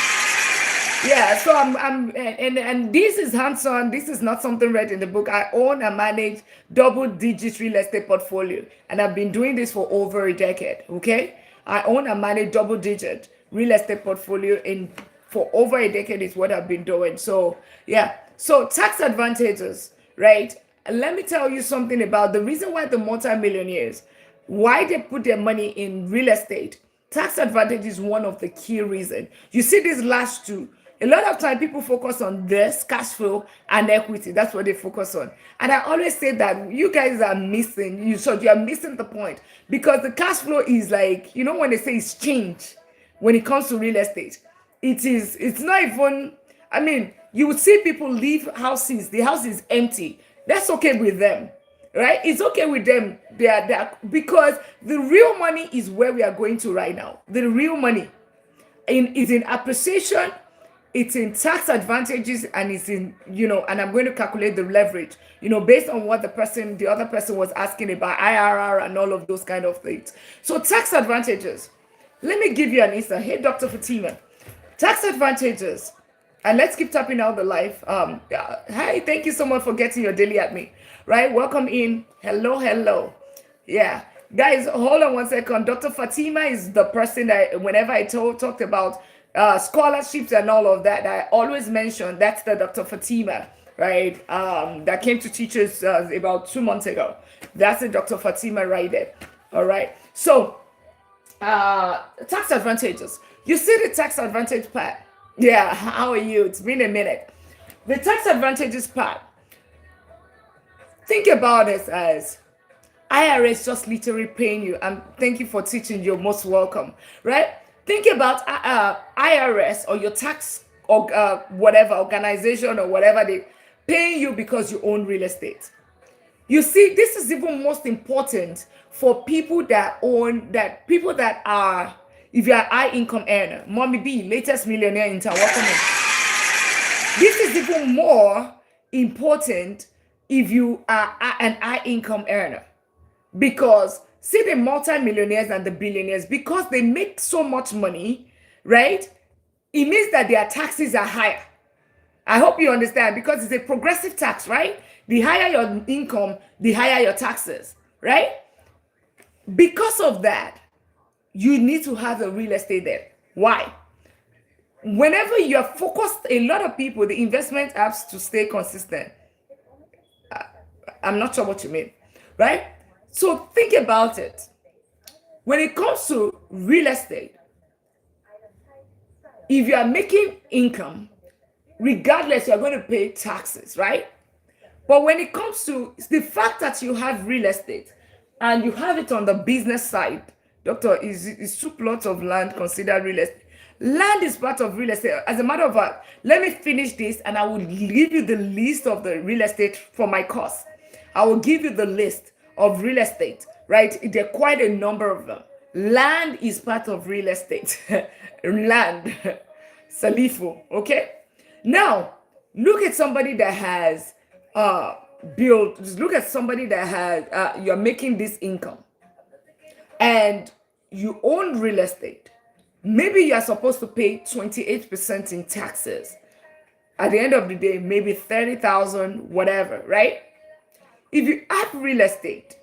Yeah, so and this is hands-on. This is not something read in the book. I own and manage double-digit real estate portfolio, and I've been doing this for over a decade. Okay, I own and manage double-digit real estate portfolio for over a decade is what I've been doing. So yeah, so tax advantages, right? Let me tell you something about the reason why the multimillionaires, why they put their money in real estate. Tax advantage is one of the key reasons. You see these last two. A lot of time people focus on this cash flow and equity. That's what they focus on. And I always say that you guys are missing. You are missing the point because the cash flow is like, when they say it's change when it comes to real estate. It's not even, I mean, you would see people leave houses. The house is empty. That's okay with them, right? It's okay with them. They are because the real money is where we are going to right now. The real money is in appreciation. It's in tax advantages, and it's in, and I'm going to calculate the leverage, based on what the other person was asking about IRR and all of those kind of things. So tax advantages. Let me give you an instance. Hey, Dr. Fatima. Tax advantages. And let's keep tapping out the life. Hi, thank you so much for getting your daily at me. Right? Welcome in. Hello. Yeah. Guys, hold on one second. Dr. Fatima is the person that whenever I talked about scholarships and all of that, I always mention that's the Dr. Fatima, right? That came to teach us about 2 months ago. That's the Dr. Fatima right there. All right. So, tax advantages. You see the tax advantage part. Yeah, how are you? It's been a minute. The tax advantages part. Think about it as IRS just literally paying you. And thank you for teaching. You're most welcome, right? Think about IRS or your tax or whatever organization or whatever they paying you because you own real estate. You see, this is even most important for people that own that people that are, if you're high income earner, mommy B, latest millionaire in town, welcome in. This is even more important if you are an high income earner, because see the multi-millionaires and the billionaires, because they make so much money, right? It means that their taxes are higher. I hope you understand, because it's a progressive tax, right? The higher your income, the higher your taxes, right? Because of that, you need to have a real estate there. Why? Whenever you're focused, a lot of people, the investment apps to stay consistent. I'm not sure what you mean, right? So think about it. When it comes to real estate, if you are making income, regardless, you're going to pay taxes, right? But when it comes to the fact that you have real estate and you have it on the business side, doctor, is 2 plots of land considered real estate? Land is part of real estate. As a matter of fact, let me finish this and I will give you the list of the real estate for my course. I will give you the list of real estate, right? There are quite a number of them. Land is part of real estate. Land. Salifo, okay? Now, look at somebody that has look at somebody that has, you're making this income and you own real estate. Maybe you're supposed to pay 28% in taxes. At the end of the day, maybe 30,000, whatever, right? If you have real estate,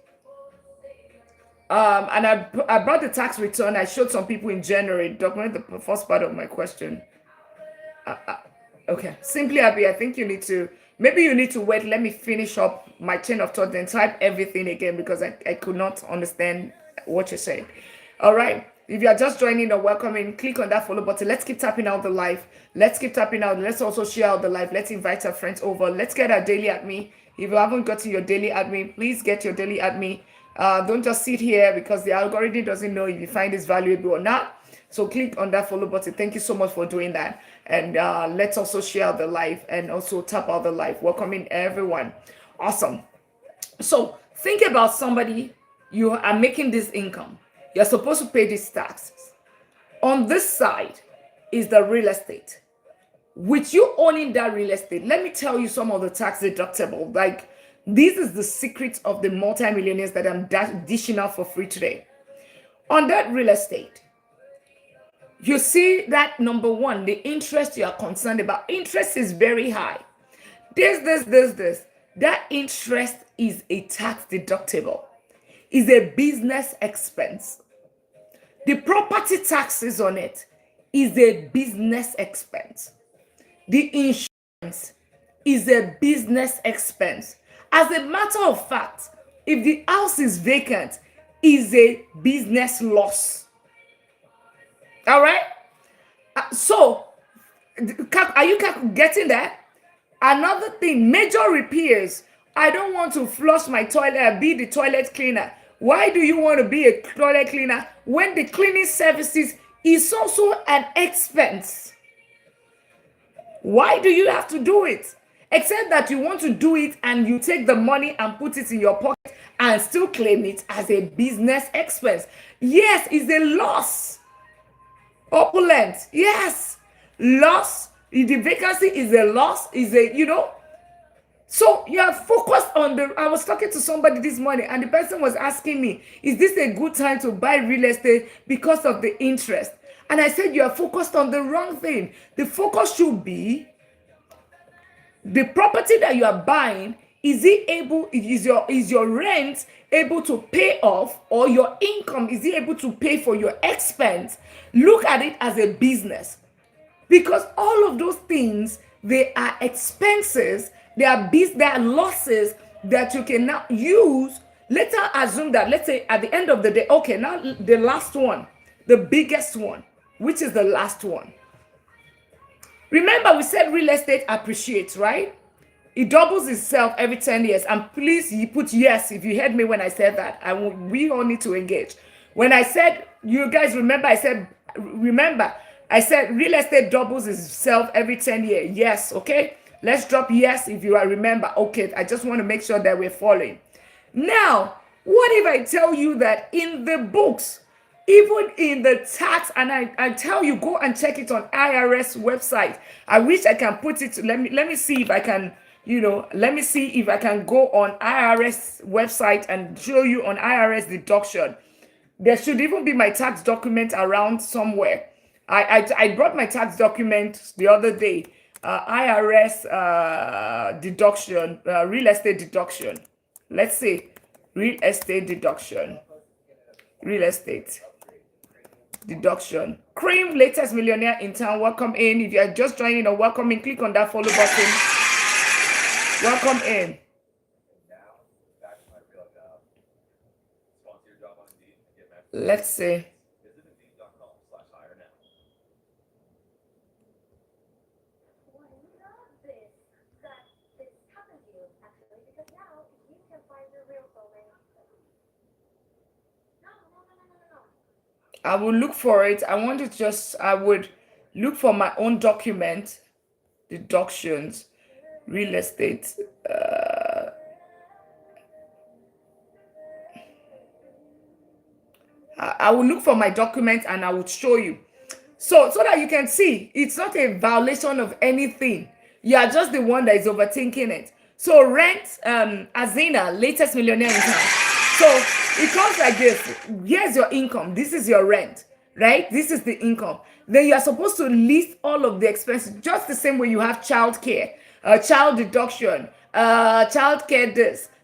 and I brought the tax return, I showed some people in January, document the first part of my question. Okay, simply happy. I think you need to, maybe you need to wait. Let me finish up my chain of thought, then type everything again because I could not understand what you're saying. All right. If you are just joining or welcoming, click on that follow button. Let's keep tapping out the live. Let's keep tapping out. Let's also share out the live. Let's invite our friends over. Let's get our daily at me. If you haven't got to your daily at me, please get your daily at me. Don't just sit here because the algorithm doesn't know if you find this valuable or not. So click on that follow button. Thank you so much for doing that. And let's also share the live and also tap out the live. Welcoming everyone. Awesome. So think about somebody, you are making this income. You're supposed to pay these taxes. On this side is the real estate. With you owning that real estate, let me tell you some of the tax deductible. Like, this is the secret of the multi-millionaires that I'm dishing out for free today. On that real estate, you see that number one, the interest you are concerned about. Interest is very high. This. That interest is a tax deductible. Is a business expense. The property taxes on it is a business expense. The insurance is a business expense. As a matter of fact, if the house is vacant, is a business loss. All right? So, are you getting that? Another thing, major repairs. I don't want to flush my toilet, be the toilet cleaner. Why do you want to be a toilet cleaner when the cleaning services is also an expense? Why do you have to do it? Except that you want to do it and you take the money and put it in your pocket and still claim it as a business expense. Yes, it's a loss. Opulent. Yes. Loss. The vacancy is a loss. Is a, So you are focused on I was talking to somebody this morning and the person was asking me, is this a good time to buy real estate because of the interest? And I said, you are focused on the wrong thing. The focus should be the property that you are buying. Is your rent able to pay off, or your income, is it able to pay for your expense? Look at it as a business, because all of those things, they are expenses. There are losses that you can now use. Later, assume that, let's say at the end of the day, okay, now the last one, the biggest one, which is the last one. Remember, we said real estate appreciates, right? It doubles itself every 10 years. And please, you put yes if you heard me when I said that. We all need to engage. When I said, you guys remember, I said Remember, I said real estate doubles itself every 10 years. Yes, okay? Let's drop yes if you are remember. Okay, I just want to make sure that we're following. Now, what if I tell you that in the books, even in the tax, and I tell you, go and check it on IRS website. I wish I can put it, let me see if I can, let me see if I can go on IRS website and show you on IRS deduction. There should even be my tax document around somewhere. I brought my tax document the other day. IRS deduction, real estate deduction. Let's see, real estate deduction. Real estate deduction. Cream, latest millionaire in town. Welcome in. If you are just joining or welcome in, click on that follow button. Welcome in. Let's see. I will look for it. I would look for my own document, deductions, real estate. I will look for my document and I would show you. So that you can see, it's not a violation of anything. You are just the one that is overthinking it. So rent, Azina, latest millionaire in town. So it comes like this. Here's your income. This is your rent, right? This is the income. Then you are supposed to list all of the expenses, just the same way you have child care, child deduction, child care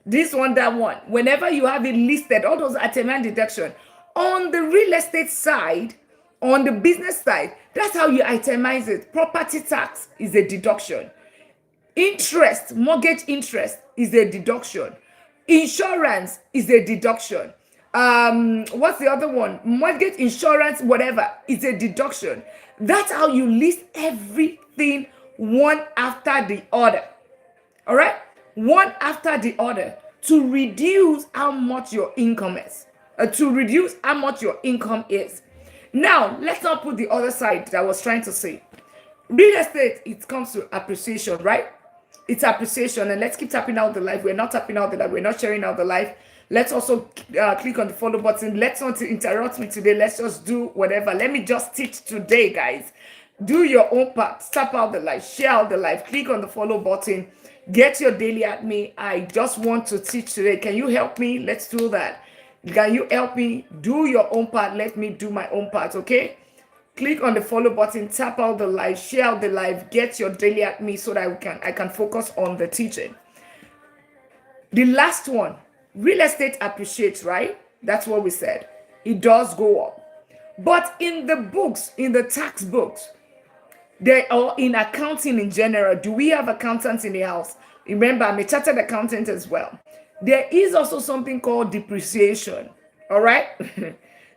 this one, that one. Whenever you have it listed, all those item deduction. On the real estate side, on the business side, that's how you itemize it. Property tax is a deduction. Interest, mortgage interest is a deduction. Insurance is a deduction. What's the other one? Mortgage, insurance, whatever, is a deduction. That's how you list everything one after the other. All right? One after the other to reduce how much your income is. Now, let's not put the other side that I was trying to say. Real estate, it comes to appreciation, right? It's appreciation, and let's keep tapping out the life. We're not tapping out the life. We're not sharing out the life. Let's also click on the follow button. Let's not interrupt me today. Let's just do whatever. Let me just teach today, guys. Do your own part. Tap out the life. Share out the life. Click on the follow button. Get your daily at me. I just want to teach today. Can you help me? Let's do that. Can you help me? Do your own part. Let me do my own part, okay? Click on the follow button, tap out the live, share out the live, get your daily at me so that I can focus on the teaching. The last one, real estate appreciates, right? That's what we said. It does go up. But in the books, in the tax books, or in accounting in general, do we have accountants in the house? Remember, I'm a chartered accountant as well. There is also something called depreciation, all right?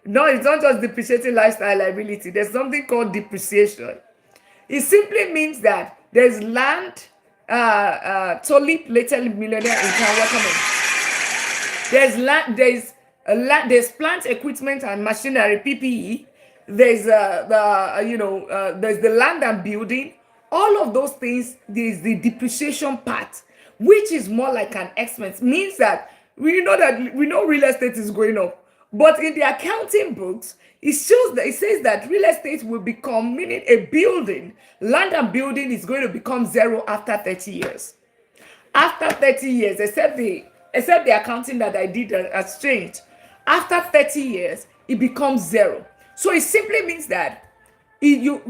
No, it's not just depreciating lifestyle liability. There's something called depreciation. It simply means that there's land, Tolip, later millionaire in town, welcome in. There's land, there's plant equipment and machinery, PPE. There's there's the land and building. All of those things, there's the depreciation part, which is more like an expense. Means that we know real estate is going up. But in the accounting books, it says that real estate will become, meaning a building, land and building is going to become zero after 30 years. After 30 years, except the accounting that I did has changed. After 30 years, it becomes zero. So it simply means that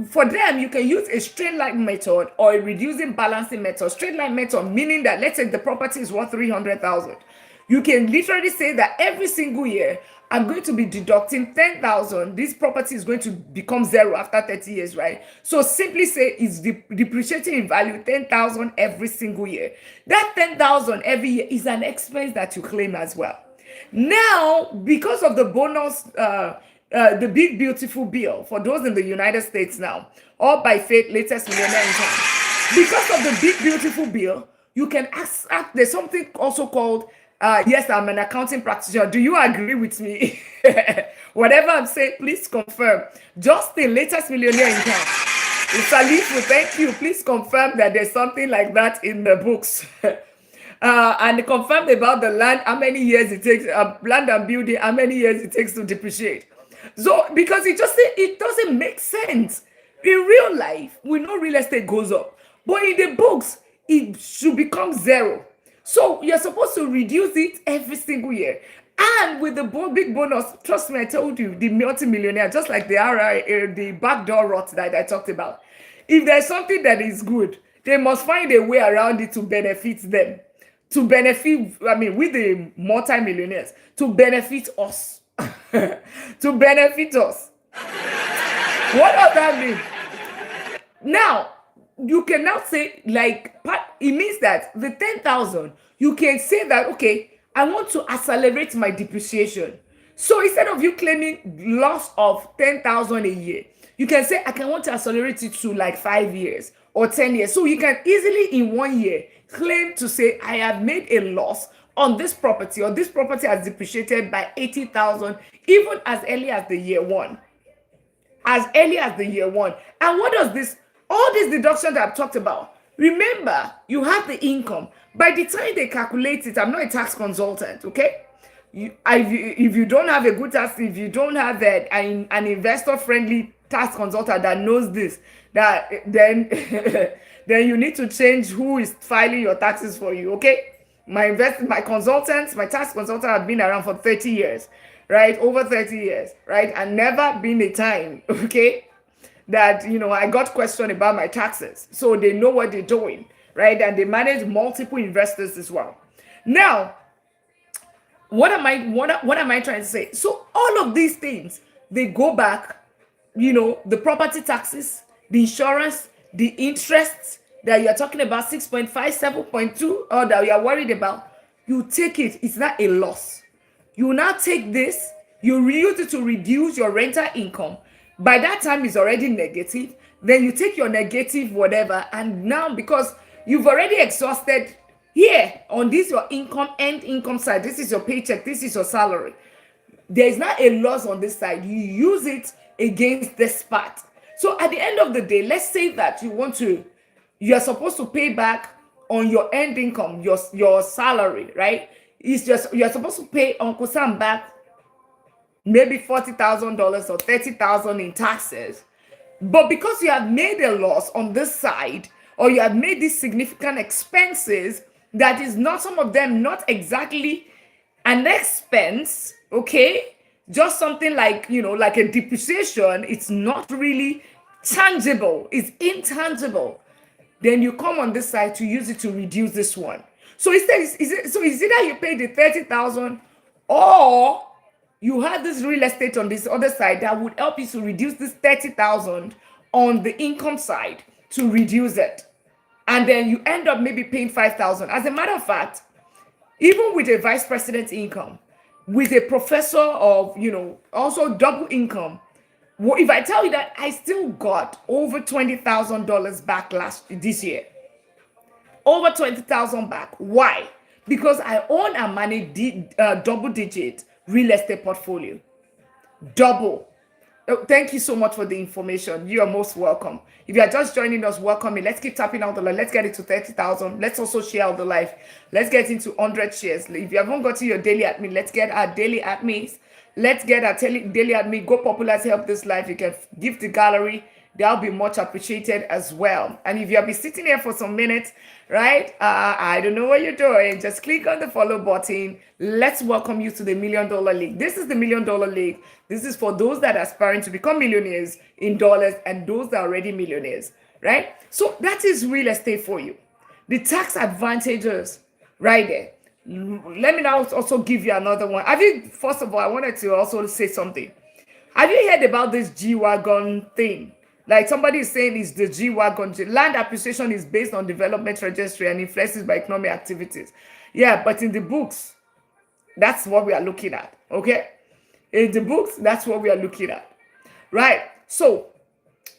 for them, you can use a straight line method or a reducing balancing method. Straight line method, meaning that let's say the property is worth 300,000. You can literally say that every single year, I'm going to be deducting 10,000. This property is going to become zero after 30 years, right? So simply say it's depreciating in value 10,000 every single year. That 10,000 every year is an expense that you claim as well. Now, because of the bonus, the big beautiful bill for those in the United States now, all by faith, latest millionaire in town. Because of the big beautiful bill, you can ask. There's something also called. Yes, I'm an accounting practitioner. Do you agree with me? Whatever I'm saying, please confirm. Justin, latest millionaire in town. Salifu, thank you. Please confirm that there's something like that in the books. And confirmed about the land, how many years it takes, land and building, how many years it takes to depreciate. So, because it doesn't make sense. In real life, we know real estate goes up, but in the books, it should become zero. So you're supposed to reduce it every single year. And with the big bonus, trust me, I told you, the multi-millionaire, just like the RI, the backdoor rot that I talked about. If there's something that is good, they must find a way around it to benefit them. To benefit, I mean, with the multi-millionaires, to benefit us. To benefit us. What does that mean? Now, you can now say, like, it means that the 10,000, you can say that, okay, I want to accelerate my depreciation. So instead of you claiming loss of 10,000 a year, you can say, I can want to accelerate it to like 5 years or 10 years. So you can easily in 1 year claim to say, I have made a loss on this property, or this property has depreciated by 80,000, even as early as the year one. As early as the year one. And what does this, all these deductions that I've talked about, remember, you have the income. By the time they calculate it, I'm not a tax consultant, okay? If you don't have a good tax, if you don't have an investor-friendly tax consultant that knows this, that then then you need to change who is filing your taxes for you, okay? My consultants, my tax consultant have been around for 30 years, right? Over 30 years, right? And never been a time, okay, that, I got questioned about my taxes. So they know what they're doing, right? And they manage multiple investors as well. Now, what am I trying to say? So all of these things, they go back, the property taxes, the insurance, the interest that you're talking about, 6.5, 7.2, or that you're worried about, you take it. It's not a loss. You now take this, you use it to reduce your rental income. By that time, it's already negative. Then you take your negative whatever, and now because you've already exhausted here on this your end income side, this is your paycheck, this is your salary. There is not a loss on this side. You use it against this part. So at the end of the day, let's say that you're supposed to pay back on your end income, your salary, right? It's just you're supposed to pay Uncle Sam back maybe $40,000 or $30,000 in taxes. But because you have made a loss on this side, or you have made these significant expenses, that is not, some of them, not exactly an expense, okay? Just something like, like a depreciation. It's not really tangible. It's intangible. Then you come on this side to use it to reduce this one. So is either you pay the 30,000, or you have this real estate on this other side that would help you to reduce this 30,000 on the income side, to reduce it. And then you end up maybe paying 5,000. As a matter of fact, even with a vice president's income, with a professor of, also double income, if I tell you that I still got over $20,000 back this year, over 20,000 back. Why? Because I own and manage double-digit real estate portfolio. Double. Oh, thank you so much for the information. You are most welcome. If you are just joining us, welcome me. Let's keep tapping out the line. Let's get it to 30,000. Let's also share out the life. Let's get into 100 shares. If you haven't got to your daily admin, let's get our daily admins. Let's get our daily admin. Go popular to help this life. You can give the gallery. That'll be much appreciated as well. And if you have been sitting here for some minutes, right? I don't know what you're doing. Just click on the follow button. Let's welcome you to the $1 Million League. This is the $1 Million League. This is for those that are aspiring to become millionaires in dollars and those that are already millionaires, right? So that is real estate for you. The tax advantages right there. Let me now also give you another one. First of all, I wanted to also say something. Have you heard about this G-Wagon thing? Like somebody is saying it's the G-Wagon. Land appreciation is based on development registry and influences by economic activities. Yeah, but in the books, that's what we are looking at, okay? In the books, that's what we are looking at, right? So,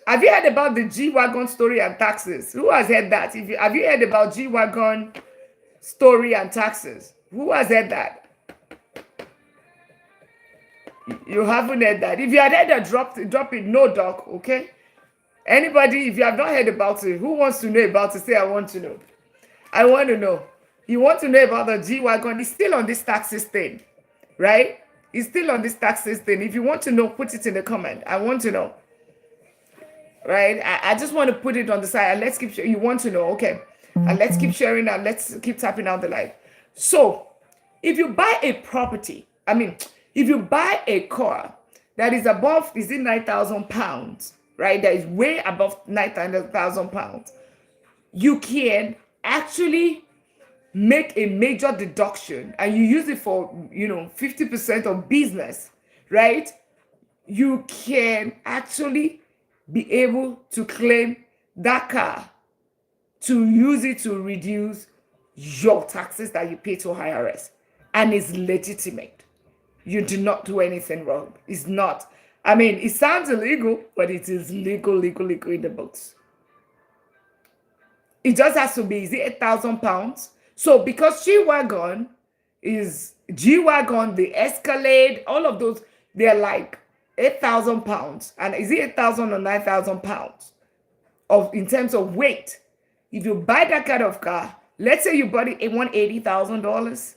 have you heard about the G-Wagon story and taxes? Who has heard that? Have you heard about G-Wagon story and taxes? Who has heard that? You haven't heard that. If you had heard that, drop it. No, doc. Okay. Anybody, if you have not heard about it, who wants to know about it? Say, I want to know. I want to know. You want to know about the G Wagon? It's still on this taxes thing, right? It's still on this taxes thing. If you want to know, put it in the comment. I want to know, right? I just want to put it on the side. And let's keep. You want to know, okay? And let's keep sharing that. Let's keep tapping out the live. So, if you buy a property, if you buy a car that is above, is it £9,000, right? That is way above £9,000. You can actually make a major deduction and you use it for 50% of business, right? You can actually be able to claim that car to use it to reduce your taxes that you pay to IRS, and it's legitimate. You do not do anything wrong. It's not. It sounds illegal, but it is legal in the books. It just has to be, is it £8,000? So because G-Wagon, the Escalade, all of those, they're like £8,000. And is it 8,000 or 9,000 pounds in terms of weight? If you buy that kind of car, let's say you bought it at $180,000,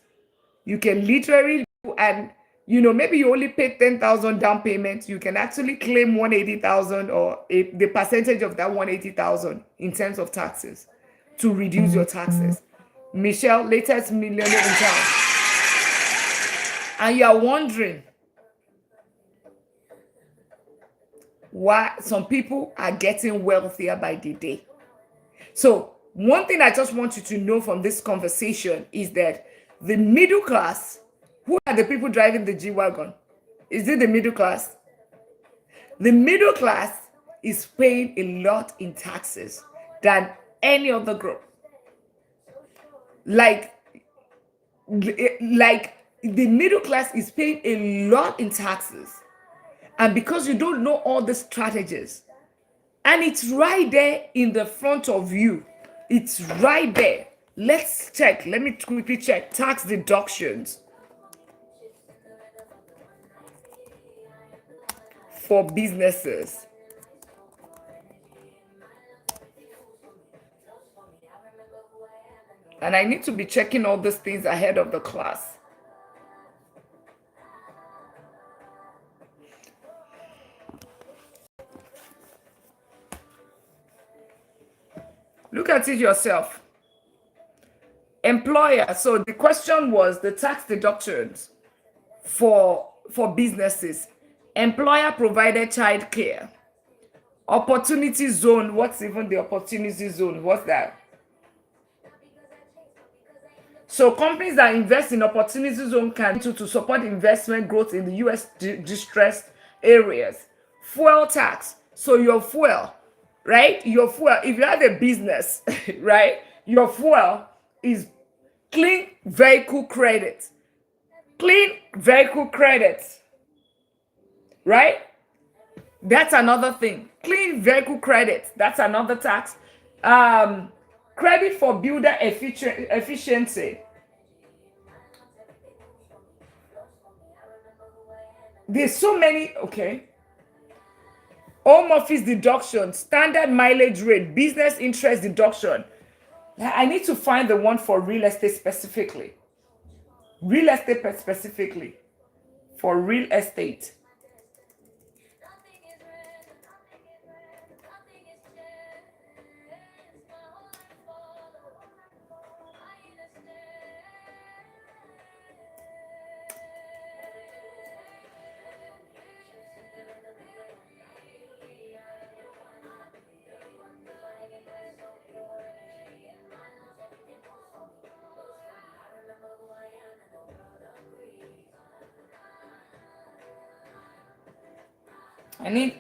you can literally, and maybe you only pay 10,000 down payment, you can actually claim 180,000 or the percentage of that 180,000 in terms of taxes to reduce your taxes. Michelle, latest millionaire in town. And you are wondering why some people are getting wealthier by the day. So one thing I just want you to know from this conversation is that the middle class, who are the people driving the G-Wagon? Is it the middle class? The middle class is paying a lot in taxes than any other group. Like the middle class is paying a lot in taxes. And because you don't know all the strategies, and it's right there in the front of you, it's right there. Let's check. Let me quickly check tax deductions for businesses. And I need to be checking all these things ahead of the class. Look at it yourself. Employer. So the question was the tax deductions for businesses. Employer provided childcare. Opportunity zone. What's even the opportunity zone? What's that? So companies that invest in opportunity zone can to support investment growth in the U.S. distressed areas. Fuel tax. So your fuel, right? Your fuel, if you have a business, right? Your fuel is clean vehicle credit. Clean vehicle credit, right? That's another thing. Clean vehicle credit. That's another tax. Credit for builder efficiency. There's so many, okay. Home office deduction, standard mileage rate, business interest deduction. I need to find the one for real estate specifically. Real estate specifically. For real estate.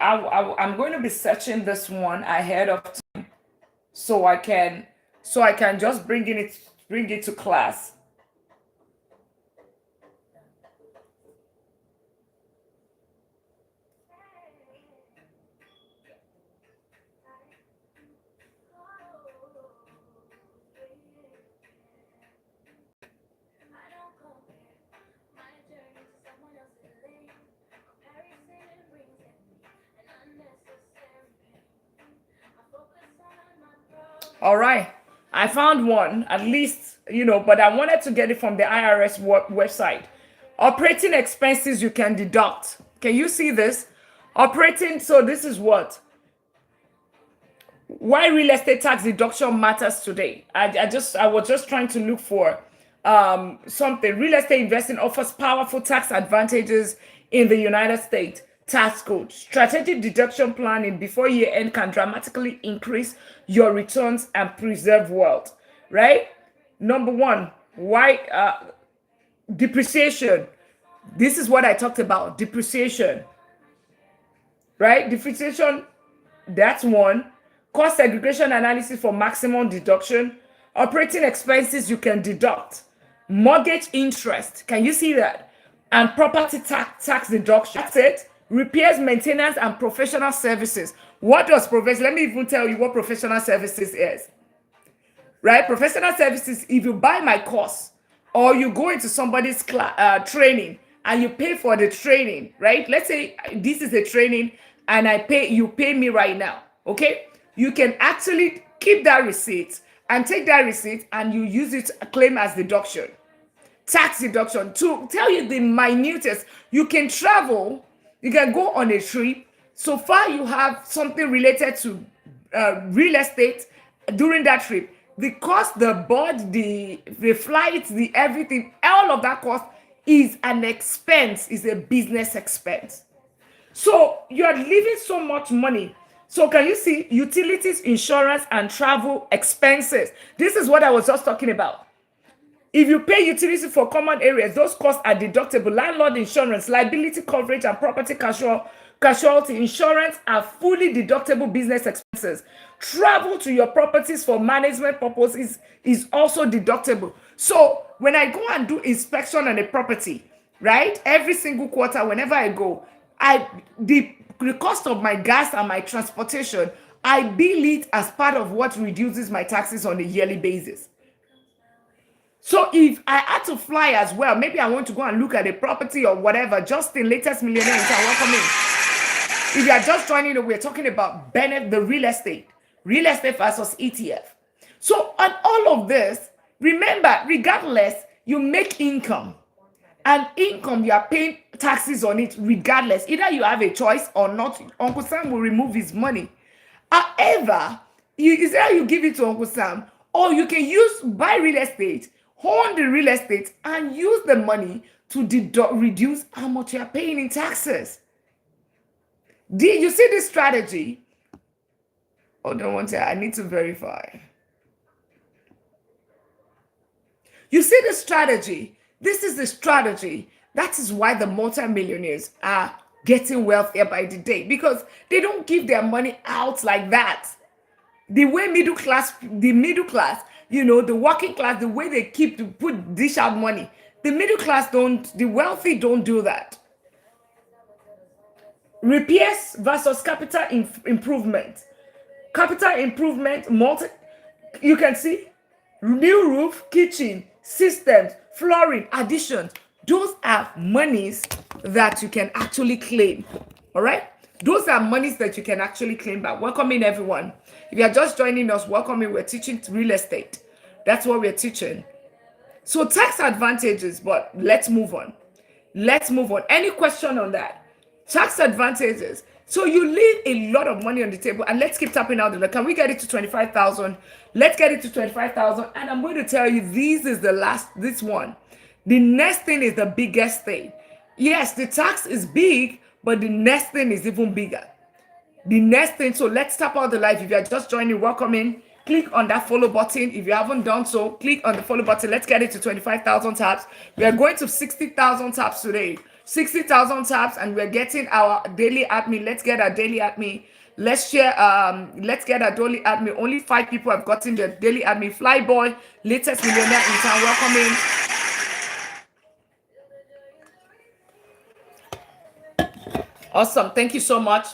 I'm going to be searching this one ahead of time so I can just bring it to class. All right. I found one, at least, but I wanted to get it from the IRS website. Operating expenses you can deduct. Can you see this? Operating, so this is why real estate tax deduction matters today. I was just trying to look for something. Real estate investing offers powerful tax advantages in the United States tax code. Strategic deduction planning before year end can dramatically increase your returns and preserve wealth. Right? Number one, why depreciation. This is what I talked about. Depreciation. Right? Depreciation, that's one. Cost segregation analysis for maximum deduction. Operating expenses you can deduct. Mortgage interest. Can you see that? And property tax deduction. That's it. Repairs, maintenance, and professional services. What does professional? Let me even tell you what professional services is. Right? Professional services, if you buy my course or you go into somebody's training and you pay for the training, right? Let's say this is a training and you pay me right now, okay? You can actually keep that receipt and take that receipt and you use it to claim as deduction. Tax deduction. To tell you the minutest, you can travel, you can go on a trip. So far you have something related to real estate during that trip. The cost, the board, the flights, the everything, all of that cost is an expense, is a business expense. So you're leaving so much money. So can you see utilities, insurance, and travel expenses? This is what I was just talking about. If you pay utilities for common areas, those costs are deductible. Landlord insurance, liability coverage, and property casualty insurance are fully deductible business expenses. Travel to your properties for management purposes is also deductible. So when I go and do inspection on a property, right, every single quarter, whenever I go, the cost of my gas and my transportation, I bill it as part of what reduces my taxes on a yearly basis. So if I had to fly as well, maybe I want to go and look at a property or whatever, Justin, latest millionaire in town, welcome in. If you are just joining, we're talking about the real estate versus ETF. So on all of this, remember, regardless, you make income. And income, you are paying taxes on it regardless. Either you have a choice or not. Uncle Sam will remove his money. However, either you give it to Uncle Sam or you can buy real estate, own the real estate, and use the money to reduce how much you are paying in taxes. Do you see this strategy? Hold on one second. I need to verify. You see the strategy? This is the strategy. That is why the multimillionaires are getting wealthier by the day, because they don't give their money out like that. The way the middle class, the working class, the way they keep to dish out money, the middle class the wealthy don't do that. Repairs versus capital improvement. Capital improvement, you can see new roof, kitchen, systems, flooring, additions. Those are monies that you can actually claim. All right? Those are monies that you can actually claim back. Welcome in, everyone. If you are just joining us, welcome in. We're teaching real estate. That's what we're teaching. So tax advantages, but let's move on. Any question on that? Tax advantages. So you leave a lot of money on the table, and let's keep tapping out the line. Can we get it to 25,000? Let's get it to 25,000. And I'm going to tell you, this one. The next thing is the biggest thing. Yes, the tax is big, but the next thing is even bigger. The next thing, so let's tap out the live. If you're just joining, welcome in. Click on that follow button. If you haven't done so, click on the follow button. Let's get it to 25,000 taps. We are going to 60,000 taps today. 60,000 taps, and we're getting our daily admin. Let's get our daily admin. Let's share. Let's get our daily admin. Only 5 people have gotten their daily admin. Flyboy, latest millionaire in town. Welcome in. Awesome. Thank you so much.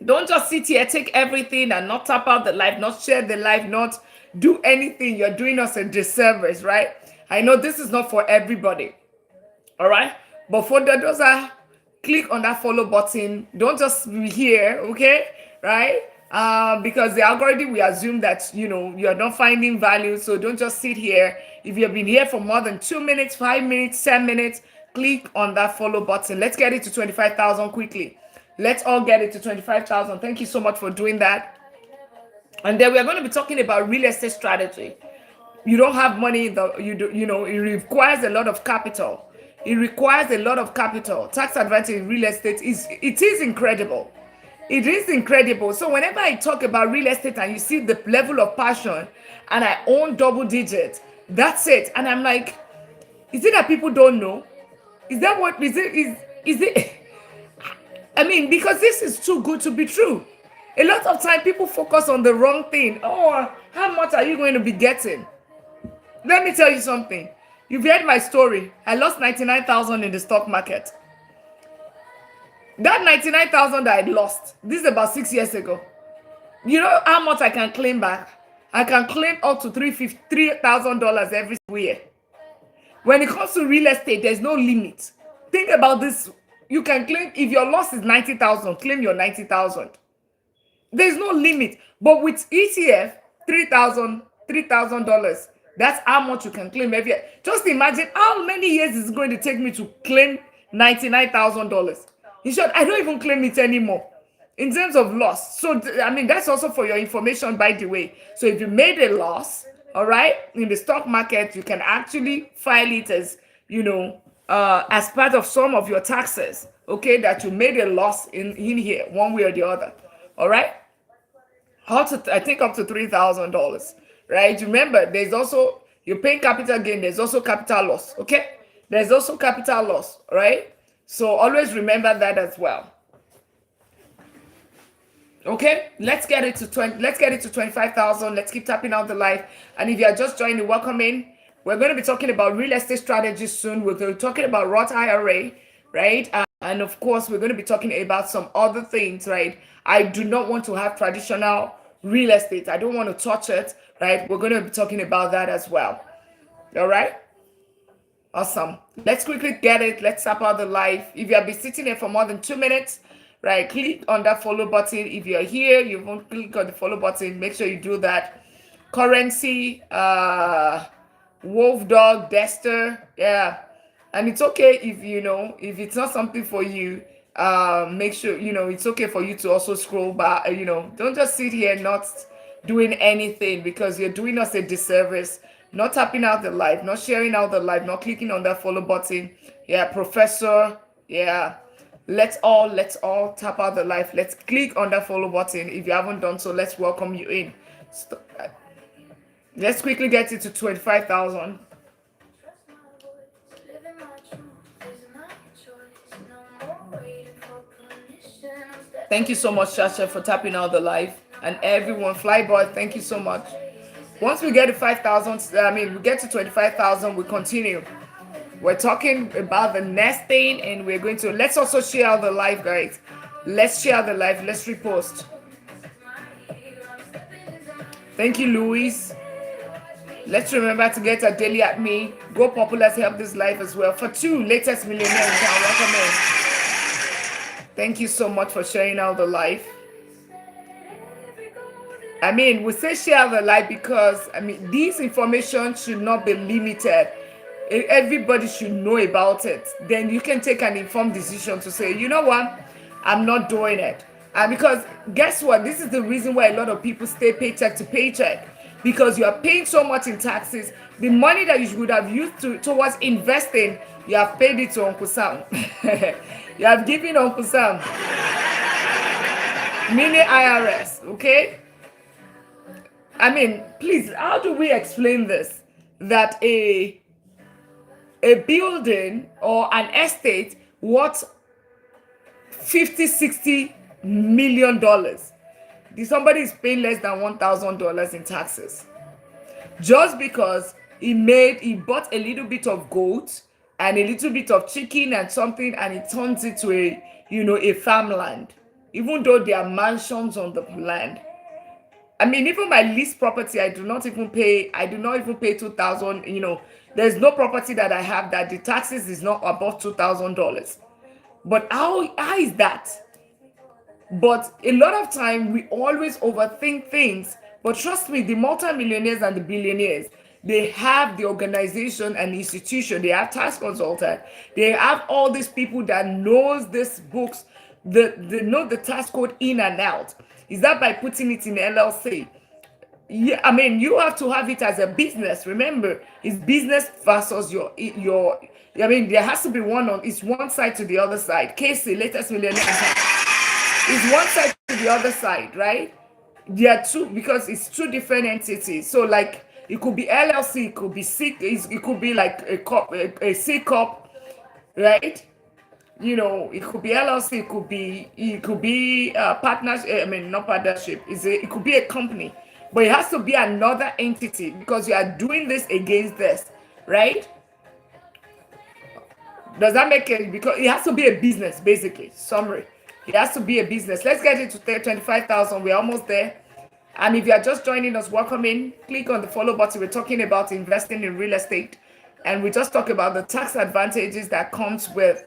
Don't just sit here, take everything and not tap out the live, not share the live, not do anything. You're doing us a disservice, right? I know this is not for everybody. All right. But for those click on that follow button. Don't just be here, okay? Right? because the algorithm will assume that you're not finding value. So don't just sit here. If you've been here for more than 2 minutes, 5 minutes, 10 minutes, click on that follow button. Let's get it to 25,000 quickly. Let's all get it to 25,000. Thank you so much for doing that. And then we are going to be talking about real estate strategy. You don't have money, it requires a lot of capital. It requires a lot of capital. Tax advantage in real estate is incredible. It is incredible. So whenever I talk about real estate and you see the level of passion, and I own double digits, that's it. And I'm like, is it that people don't know? Is that what is it? I mean, because this is too good to be true. A lot of time people focus on the wrong thing. Oh, how much are you going to be getting? Let me tell you something. You've heard my story. I lost 99,000 in the stock market. That 99,000 that I lost, this is about 6 years ago. You know how much I can claim back? I can claim up to $3,000 every year. When it comes to real estate, there's no limit. Think about this. You can claim, if your loss is 90,000, claim your 90,000. There's no limit. But with ETF, $3,000. That's how much you can claim every year. Just imagine how many years it's going to take me to claim $99,000. In short, I don't even claim it anymore in terms of loss. So, I mean, that's also for your information, by the way. So if you made a loss, all right, in the stock market, you can actually file it as, as part of some of your taxes, okay, that you made a loss in here, one way or the other, all right? I think up to $3,000, right? Remember, there's also, you're paying capital gain, there's also capital loss, okay? There's also capital loss, right? So always remember that as well. Okay, let's get it to 25,000. Let's keep tapping out the live. And if you are just joining, welcome in. We're going to be talking about real estate strategies soon. We're going to be talking about Roth IRA, right? And of course, we're going to be talking about some other things, right? I do not want to have traditional real estate. I don't want to touch it, right? We're going to be talking about that as well. All right. Awesome. Let's quickly get it. Let's tap out the live. If you have been sitting there for more than 2 minutes, right, click on that follow button. If you're here, you won't click on the follow button. Make sure you do that. Currency, Wolf Dog, Dexter, yeah. And it's okay if it's not something for you. Make sure it's okay for you to also scroll back. Don't just sit here not doing anything, because you're doing us a disservice. Not tapping out the live, not sharing out the live, not clicking on that follow button. Yeah, Professor. Yeah. Let's all tap out the live. Let's click on that follow button. If you haven't done so, let's welcome you in. Let's quickly get it to 25,000. Thank you so much, Shasha, for tapping out the live. And everyone, Flyboy, thank you so much. Once we get to 5,000, we get to 25,000, we continue. We're talking about the next thing, and we're going to, let's also share the live, guys. Let's share the live. Let's repost. Thank you, Louise. Let's remember to get a daily at me. Go Popular to help this live as well. For 2 latest millionaires, welcome in. Thank you so much for sharing out the live. We say share the live because, this information should not be limited. Everybody should know about it. Then you can take an informed decision to say, you know what, I'm not doing it. Because guess what? This is the reason why a lot of people stay paycheck to paycheck. Because you are paying so much in taxes. The money that you would have used towards investing, you have paid it to Uncle Sam. You have given Uncle Sam. Mini IRS, okay? Please, how do we explain this? That a building or an estate worth $50-60 million. Somebody is paying less than $1,000 in taxes. Just because he bought a little bit of goat and a little bit of chicken and something, and he turns it to a farmland. Even though there are mansions on the land. Even my leased property, I do not even pay 2,000, there's no property that I have that the taxes is not above $2,000. But how is that? But a lot of time we always overthink things. But trust me, the multimillionaires and the billionaires, they have the organization and institution. They have tax consultant. They have all these people that knows these books. They know the tax code in and out. Is that by putting it in LLC? Yeah, I mean, you have to have it as a business. Remember, it's business versus your. I mean, there has to be one on. It's one side to the other side. Casey, latest millionaire, is one side to the other side, right? There are two because it's two different entities. So, like, it could be LLC, it could be C, it could be like a C corp, right? It could be LLC, it could be partnership. I mean, not partnership. It could be a company, but it has to be another entity because you are doing this against this, right? Does that make it? Because it has to be a business, basically. Summary. It has to be a business. Let's get it to 25,000. We're almost there. And if you are just joining us, welcome in. Click on the follow button. We're talking about investing in real estate, and we just talk about the tax advantages that comes with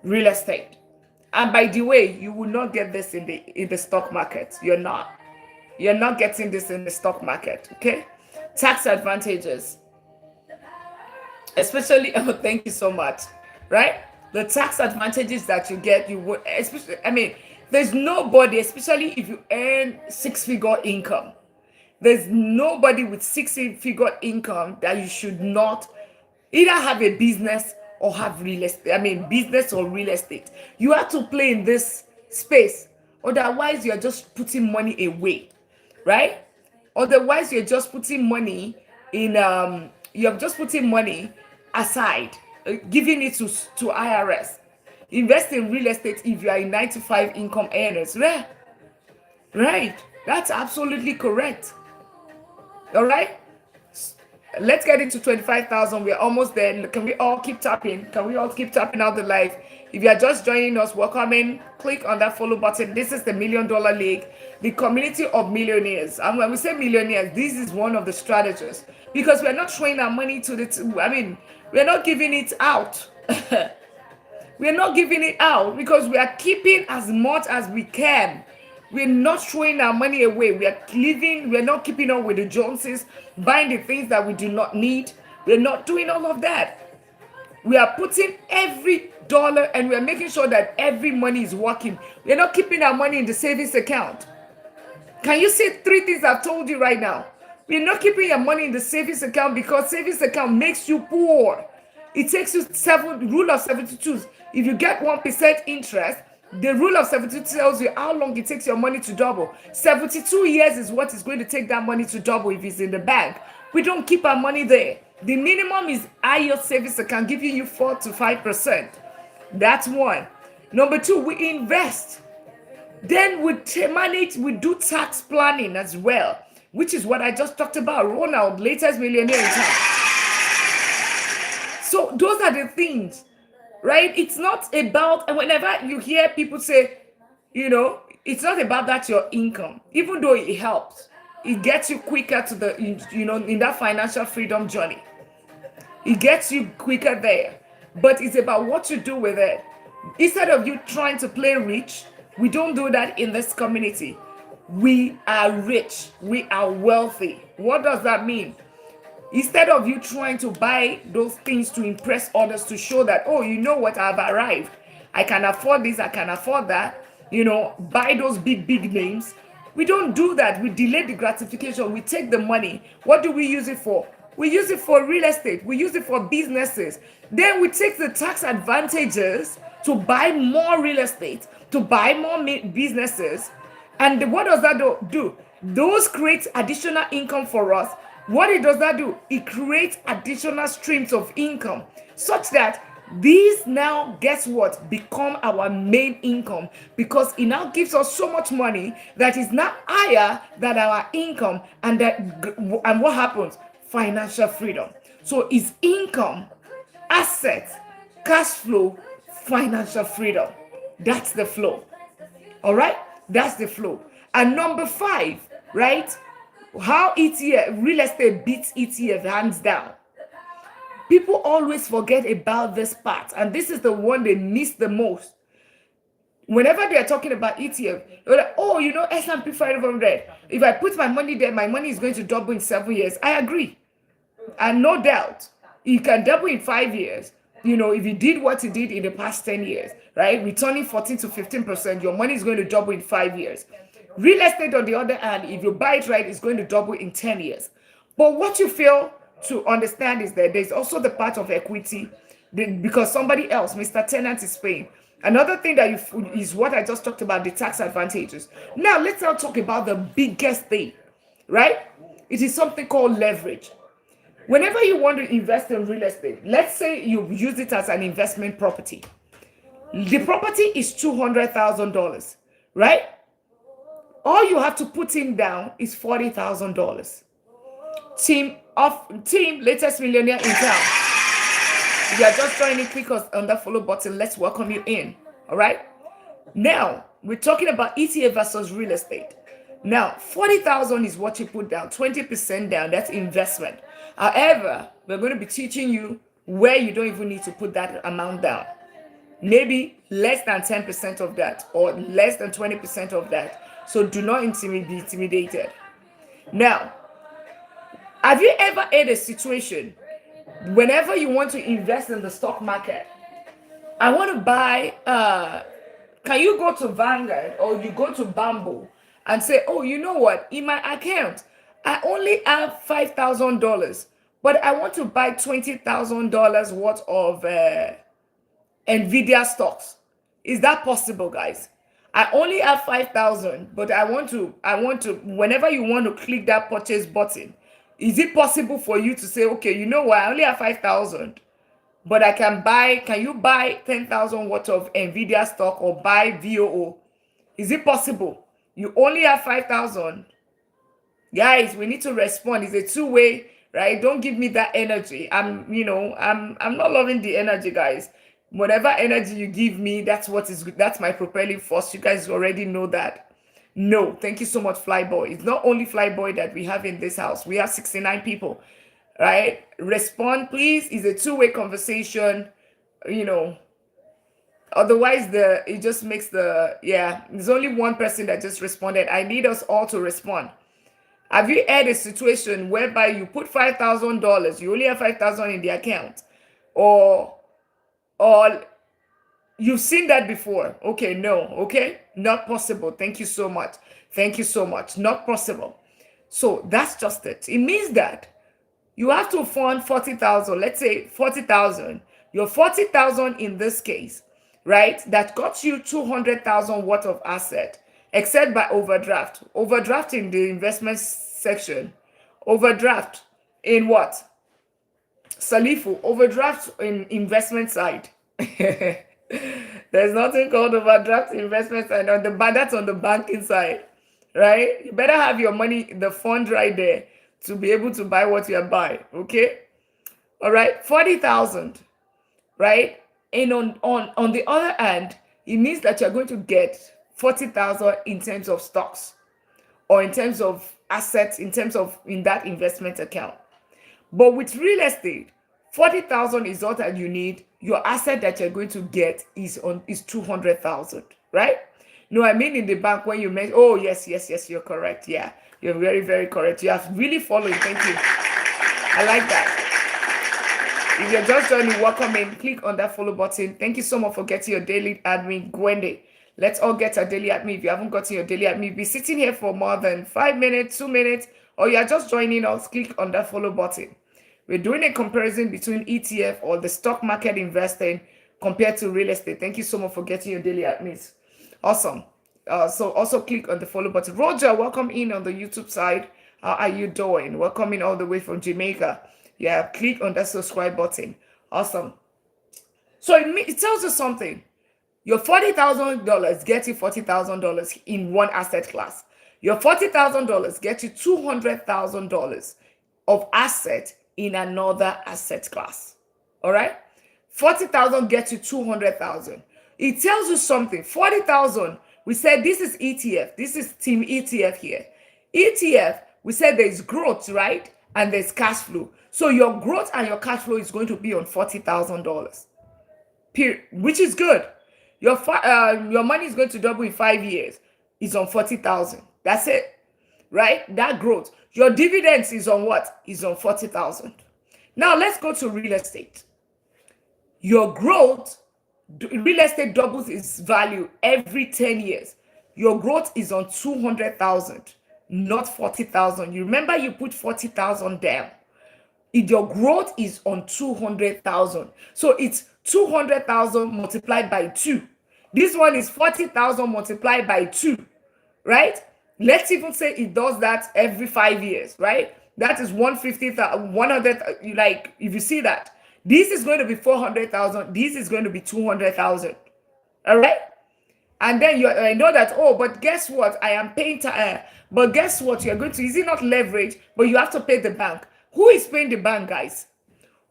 real estate. And by the way, you will not get this in the stock market. You're not getting this in the stock market. Okay, tax advantages, especially. Oh, thank you so much. Right, the tax advantages that you get, you would especially. I mean, there's nobody, especially if you earn six-figure income. There's nobody with six-figure income that you should not either have a business or have real estate. I mean, business or real estate. You have to play in this space. Otherwise, you're just putting money away, right? Otherwise, you're just putting money in you're just putting money aside, giving it to IRS. Invest in real estate if you are a 9 to 5 income earners. Right. That's absolutely correct. All right. Let's get into 25,000. We're almost there. Can we all keep tapping? Can we all keep tapping out the live? If you are just joining us, welcome in. Click on that follow button. This is the $1 Million League, the community of millionaires. And when we say millionaires, this is one of the strategies because we're not throwing our money to we're not giving it out. We're not giving it out because we are keeping as much as we can. We're not throwing our money away. We're not keeping up with the Joneses, buying the things that we do not need. We're not doing all of that. We are putting every dollar and we're making sure that every money is working. We're not keeping our money in the savings account. Can you see 3 things I've told you right now? We're not keeping your money in the savings account because savings account makes you poor. It takes you rule of 72. If you get 1% interest, the rule of 72 tells you how long it takes your money to double. 72 years is what is going to take that money to double if it's in the bank. We don't keep our money there. The minimum is higher savings account giving you 4 to 5%. That's one. Number 2, we invest. Then we do tax planning as well, which is what I just talked about. Ronald, latest millionaire in town. So those are the things. Right? It's not about, and whenever you hear people say, it's not about that your income, even though it helps, it gets you quicker to the, in that financial freedom journey. It gets you quicker there, but it's about what you do with it. Instead of you trying to play rich, we don't do that in this community. We are rich. We are wealthy. What does that mean? Instead of you trying to buy those things to impress others, to show that, oh, you know what, I've arrived. I can afford this, I can afford that, buy those big names. We don't do that. We delay the gratification. We take the money. What do we use it for? We use it for real estate. We use it for businesses. Then we take the tax advantages to buy more real estate, to buy more businesses. And what does that do? Those create additional income for us. What it does that do? It creates additional streams of income such that these now, guess what, become our main income because it now gives us so much money that is now higher than our income. And what happens? Financial freedom. So it's income, assets, cash flow, financial freedom. That's the flow. All right? That's the flow. And number 5, right? How real estate beats ETF hands down. People always forget about this part, and this is the one they miss the most. Whenever they are talking about ETF, they're like, oh, S&P 500. If I put my money there, my money is going to double in 7 years. I agree. And no doubt, you can double in 5 years. If you did what you did in the past 10 years, right? Returning 14 to 15%, your money is going to double in 5 years. Real estate, on the other hand, if you buy it right, it's going to double in 10 years. But what you fail to understand is that there's also the part of equity, because somebody else, Mr. Tenant, is paying. Another thing that is what I just talked about, the tax advantages. Now, let's now talk about the biggest thing, right? It is something called leverage. Whenever you want to invest in real estate, let's say you use it as an investment property. The property is $200,000, right? All you have to put in down is $40,000. Team, latest millionaire in town. If you are just joining, click on that follow button. Let's welcome you in. All right. Now we're talking about ETF versus real estate. Now, 40,000 is what you put down, 20% down. That's investment. However, we're going to be teaching you where you don't even need to put that amount down. Maybe less than 10% of that, or less than 20% of that. So do not be intimidated. Now, have you ever had a situation whenever you want to invest in the stock market? I want to buy, can you go to Vanguard or you go to Bamboo and say, oh, you know what? In my account, I only have $5,000, but I want to buy $20,000 worth of Nvidia stocks. Is that possible, guys? I only have 5,000, but I want to, whenever you want to click that purchase button, is it possible for you to say, okay, you know what? I only have 5,000, but can you buy 10,000 worth of Nvidia stock or buy VOO? Is it possible? You only have 5,000. Guys, we need to respond. It's a two-way, right? Don't give me that energy. I'm not loving the energy, guys. Whatever energy you give me, that's my propelling force. You guys already know that. No, thank you so much, Flyboy. It's not only Flyboy that we have in this house. We have 69 people, right? Respond, please. It's a two-way conversation, Otherwise, it just makes there's only one person that just responded. I need us all to respond. Have you had a situation whereby you put $5,000, you only have 5,000 in the account, or you've seen that before? Okay, no, okay, not possible. Thank you so much. Thank you so much. Not possible. So that's just it. It means that you have to fund 40,000. Let's say 40,000. Your 40,000 in this case, right? That got you 200,000 worth of asset, except by overdraft. Overdraft in the investment section. Overdraft in what? Salifu. Overdraft in investment side. There's nothing called overdraft investment side. That's on the banking side, right? You better have your money, the fund right there to be able to buy what you're buying, okay? All right, 40,000, right? And on the other hand, it means that you're going to get 40,000 in terms of stocks or in terms of assets, in that investment account. But with real estate, 40,000 is all that you need. Your asset that you're going to get is 200,000, right? No, I mean in the bank when you mention, oh, yes, you're correct. Yeah, you're very, very correct. You have really followed. Thank you. I like that. If you're just joining, welcome in. Click on that follow button. Thank you so much for getting your daily admin, Gwende. Let's all get our daily admin. If you haven't gotten your daily admin, be sitting here for more than 5 minutes, 2 minutes, or you're just joining us, click on that follow button. We're doing a comparison between ETF or the stock market investing compared to real estate. Thank you so much for getting your daily admins. Awesome. So also click on the follow button. Roger, welcome in on the YouTube side. How are you doing? Welcome in all the way from Jamaica. Yeah, click on that subscribe button. Awesome. So it tells you something. Your $40,000 gets you $40,000 in one asset class. Your $40,000 gets you $200,000 of asset in another asset class. All right? 40,000 gets you 200,000. It tells you something. 40,000, we said this is ETF. This is team ETF here. ETF, we said there's growth, right? And there's cash flow. So your growth and your cash flow is going to be on $40,000. Period, which is good. your money is going to double in 5 years. It's on 40,000. That's it, right? That growth. Your dividends is on what? Is on 40,000. Now let's go to real estate. Your growth, real estate doubles its value every 10 years. Your growth is on 200,000, not 40,000. You remember you put 40,000 down. Your growth is on 200,000. So it's 200,000 multiplied by 2. This one is 40,000 multiplied by 2, right? Let's even say it does that every 5 years, right? That is 150,000, 100, like if you see that. This is going to be 400,000. This is going to be 200,000. All right? And then I know that, oh, but guess what? I am paying, but guess what? You're going to, is it not leverage? But you have to pay the bank. Who is paying the bank, guys?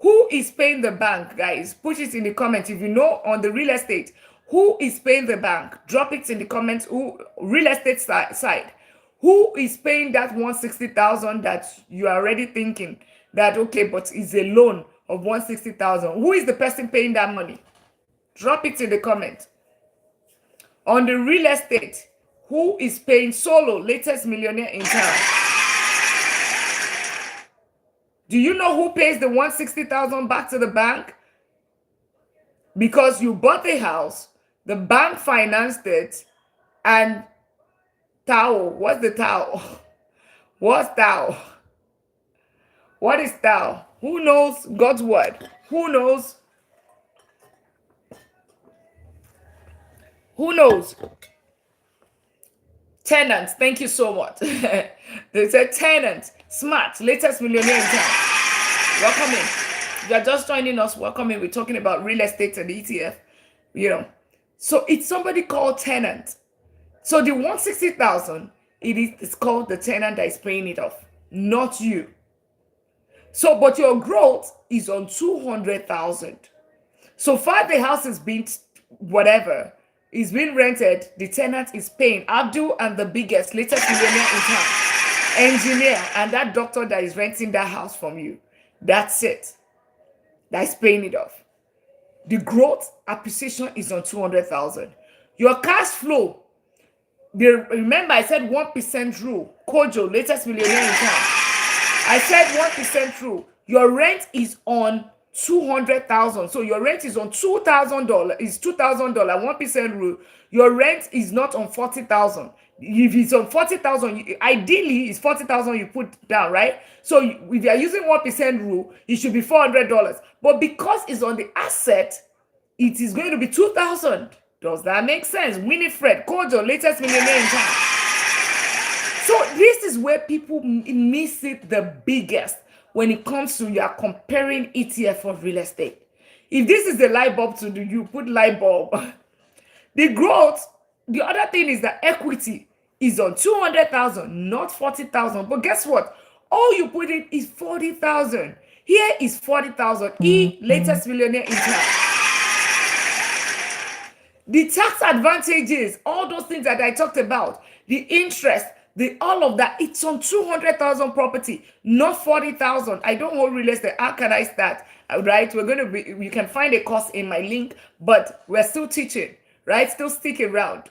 Who is paying the bank, guys? Put it in the comments if you know on the real estate. Who is paying the bank? Drop it in the comments. Who, real estate side. Who is paying that 160,000 that you are already thinking that, okay, but it's a loan of 160,000. Who is the person paying that money? Drop it in the comment. On the real estate, who is paying solo, latest millionaire in town? Do you know who pays the 160,000 back to the bank? Because you bought the house, the bank financed it, and Tao, what's the Tao? What's Tao? What is Tao? Who knows God's word? Who knows? Who knows? Tenants, thank you so much. They said tenants, smart, latest millionaire in town. Welcome in. If you're just joining us, welcome in. We're talking about real estate and ETF, you know. So it's somebody called tenant. So the 160,000, it's called the tenant that is paying it off, not you. So, but your growth is on 200,000. So far the house is being whatever, is being rented, the tenant is paying. Abdul and the biggest, latest millionaire in town, engineer, and that doctor that is renting that house from you. That's it. That's paying it off. The growth appreciation is on 200,000. Your cash flow, remember I said 1% rule. Kojo, latest millionaire in town. I said 1% rule. Your rent is on 200,000. So your rent is on $2,000. It's $2,000. 1% rule. Your rent is not on 40,000. If it's on 40,000, ideally it's 40,000 you put down, right? So if you are using 1% rule, it should be $400. But because it's on the asset, it is going to be 2,000. Does that make sense? Winifred, Kojo, latest millionaire in town. So this is where people miss it the biggest when it comes to you are comparing ETF of real estate. If this is the light bulb to do, you put light bulb. The growth, the other thing is that equity is on 200,000, not 40,000. But guess what? All you put in is 40,000. Here is 40,000. Latest millionaire in town. The tax advantages, all those things that I talked about, the interest, all of that, it's on 200,000 property, not 40,000. I don't want real estate. How can I start? Right? You can find a course in my link, but we're still teaching, right? Still stick around,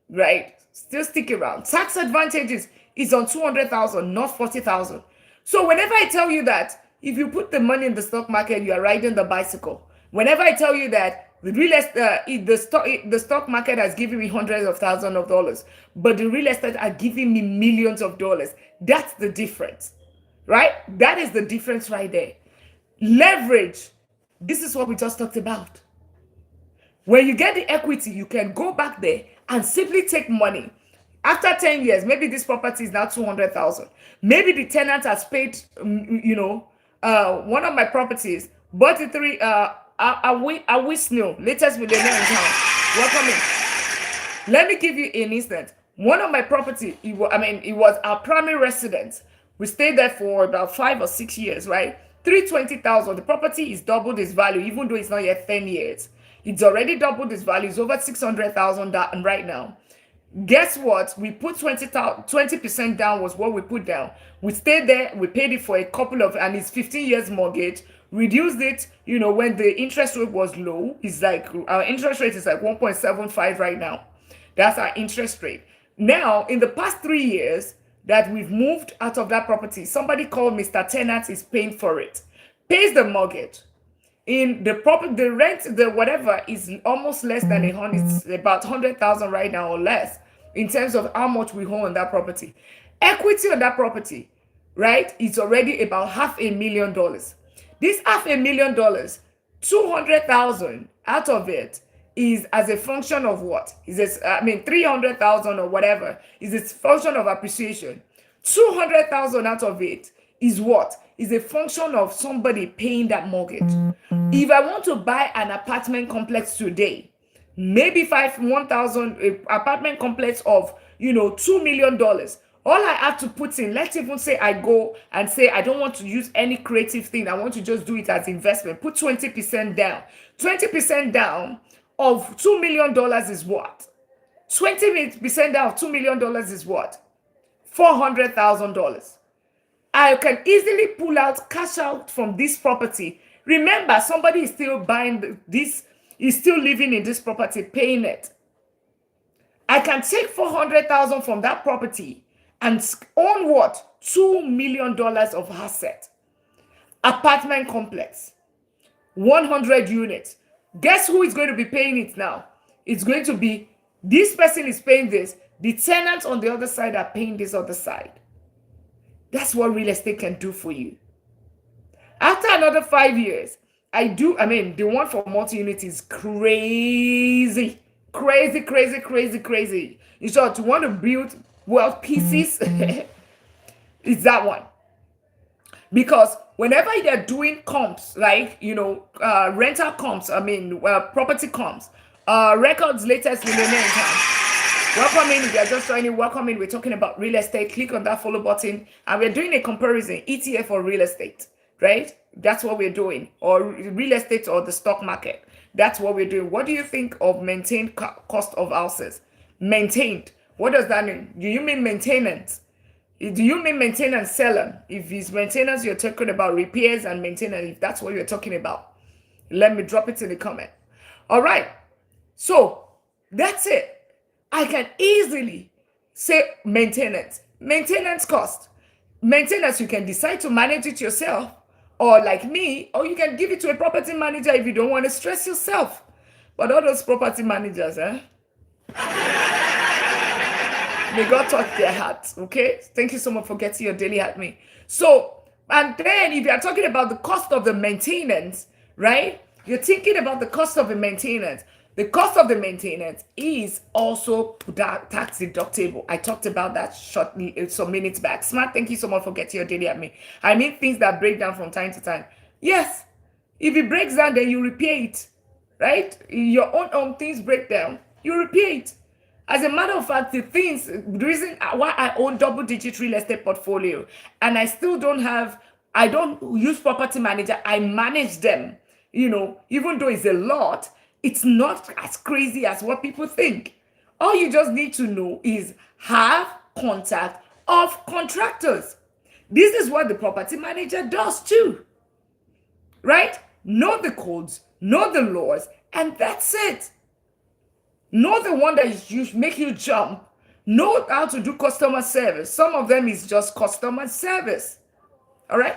right? Still stick around. Tax advantages is on 200,000, not 40,000. So whenever I tell you that, if you put the money in the stock market, you are riding the bicycle. Whenever I tell you that the real estate, the stock market has given me hundreds of thousands of dollars, but the real estate are giving me millions of dollars. That's the difference, right? That is the difference right there. Leverage. This is what we just talked about. When you get the equity, you can go back there and simply take money. After 10 years, maybe this property is now 200,000. Maybe the tenant has paid, one of my properties, bought it I wish new latest millionaire in town. Welcome in. Let me give you an instance. One of my property, it was our primary residence. We stayed there for about 5 or 6 years, right? 320,000. The property is doubled its value, even though it's not yet 10 years. It's already doubled its value. It's over 600,000 right now. Guess what? We put 20% down was what we put down. We stayed there. We paid it for a couple of, and it's 15 years mortgage. reduced it, when the interest rate was low. It's like our interest rate is like 1.75 right now. That's our interest rate. Now, in the past 3 years that we've moved out of that property, somebody called Mr. Tenant is paying for it, pays the mortgage. In the property, the rent, the whatever is almost less than 100. It's about 100,000 right now or less in terms of how much we own on that property. Equity on that property, right, is already about $500,000. This $500,000, 200,000 out of it is as a function of what? Is this, 300,000 or whatever is a function of appreciation. 200,000 out of it is what? Is a function of somebody paying that mortgage. If I want to buy an apartment complex today, maybe 1,000 apartment complex of $2 million. All I have to put in, let's even say I go and say I don't want to use any creative thing. I want to just do it as investment. Put 20% down. 20% down of $2 million is what? 20% down of $2 million is what? $400,000. I can easily pull out, cash out from this property. Remember, somebody is still buying this, is still living in this property, paying it. I can take 400,000 from that property and own what? $2 million of asset. Apartment complex, 100 units. Guess who is going to be paying it now? It's going to be, this person is paying this. The tenants on the other side are paying this other side. That's what real estate can do for you. After another 5 years, the one for multi-unit is crazy. Crazy. In short, you want to build wealth pieces, it's that one. Because whenever they're doing comps, like, rental comps, property comps, records latest millionaire in town. Welcome in. If you're just joining, welcome in. We're talking about real estate. Click on that follow button. And we're doing a comparison, ETF or real estate, right? That's what we're doing. Or real estate or the stock market. That's what we're doing. What do you think of maintained cost of houses? Maintained. What does that mean? Do you mean maintenance? Do you mean maintenance selling? If it's maintenance, you're talking about repairs and maintenance. If that's what you're talking about, let me drop it in the comment. All right. So that's it. I can easily say maintenance. Maintenance cost. Maintenance, you can decide to manage it yourself, or like me, or you can give it to a property manager if you don't want to stress yourself. But all those property managers, may God touch their hearts, okay? Thank you so much for getting your daily at me. So, and then if you're talking about the cost of the maintenance, right? You're thinking about the cost of the maintenance. The cost of the maintenance is also tax deductible. I talked about that shortly some minutes back. Smart, thank you so much for getting your daily at me. I mean things that break down from time to time. Yes, if it breaks down, then you repair it, right? Your own things break down, you repair it. As a matter of fact, the reason why I own double-digit real estate portfolio and I don't use property manager, I manage them, even though it's a lot, it's not as crazy as what people think. All you just need to know is have contact of contractors. This is what the property manager does too, right? Know the codes, know the laws, and that's it. Know the one that make you jump. Know how to do customer service. Some of them is just customer service. All right?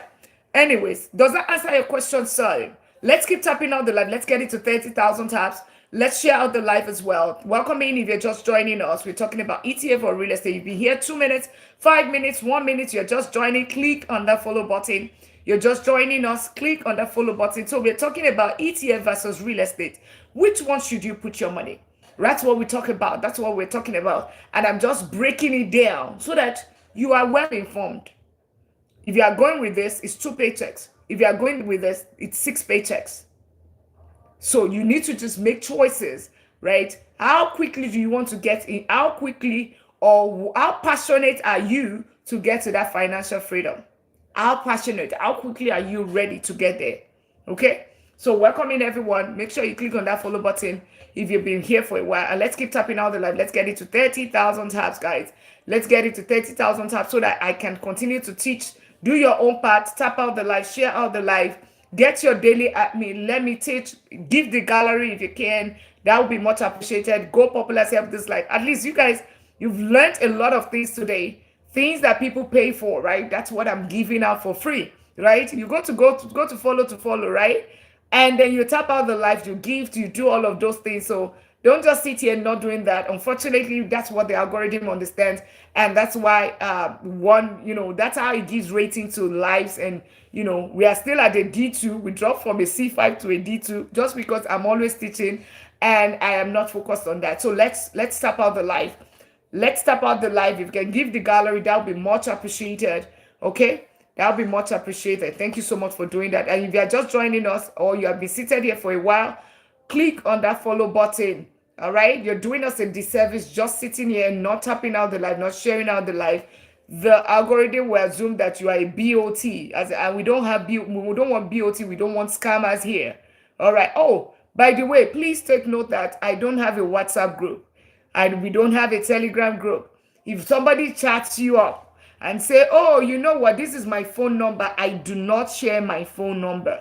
Anyways, does that answer your question, sir? Let's keep tapping out the live. Let's get it to 30,000 taps. Let's share out the live as well. Welcome in if you're just joining us. We're talking about ETF or real estate. You've been here 2 minutes, 5 minutes, 1 minute. You're just joining. Click on that follow button. You're just joining us. Click on that follow button. So we're talking about ETF versus real estate. Which one should you put your money? That's what we talk about. That's what we're talking about. And I'm just breaking it down so that you are well informed. If you are going with this, it's 2 paychecks. If you are going with this, it's 6 paychecks. So you need to just make choices, right? How quickly do you want to get in? How quickly or how passionate are you to get to that financial freedom? How passionate, how quickly are you ready to get there? Okay? So welcome in everyone. Make sure you click on that follow button if you've been here for a while. And let's keep tapping out the live. Let's get it to 30,000 taps, guys. Let's get it to 30,000 taps so that I can continue to teach. Do your own part. Tap out the live. Share out the live. Get your daily admin. Let me teach. Give the gallery if you can. That would be much appreciated. Go popular, help this life. At least you guys, you've learned a lot of things today. Things that people pay for, right? That's what I'm giving out for free, right? You go to follow, right? And then you tap out the life, you gift, you do all of those things. So don't just sit here not doing that. Unfortunately, that's what the algorithm understands, and that's why that's how it gives rating to lives. And we are still at a D2. We dropped from a C5 to a D2 just because I'm always teaching, and I am not focused on that. So let's tap out the life. Let's tap out the live. If you can give the gallery, that would be much appreciated. Okay? That would be much appreciated. Thank you so much for doing that. And if you are just joining us or you have been seated here for a while, click on that follow button. All right? You're doing us a disservice just sitting here, not tapping out the live, not sharing out the live. The algorithm will assume that you are a BOT. And we don't want BOT. We don't want scammers here. All right. Oh, by the way, please take note that I don't have a WhatsApp group and we don't have a Telegram group. If somebody chats you up and say, oh, you know what, this is my phone number, I do not share my phone number.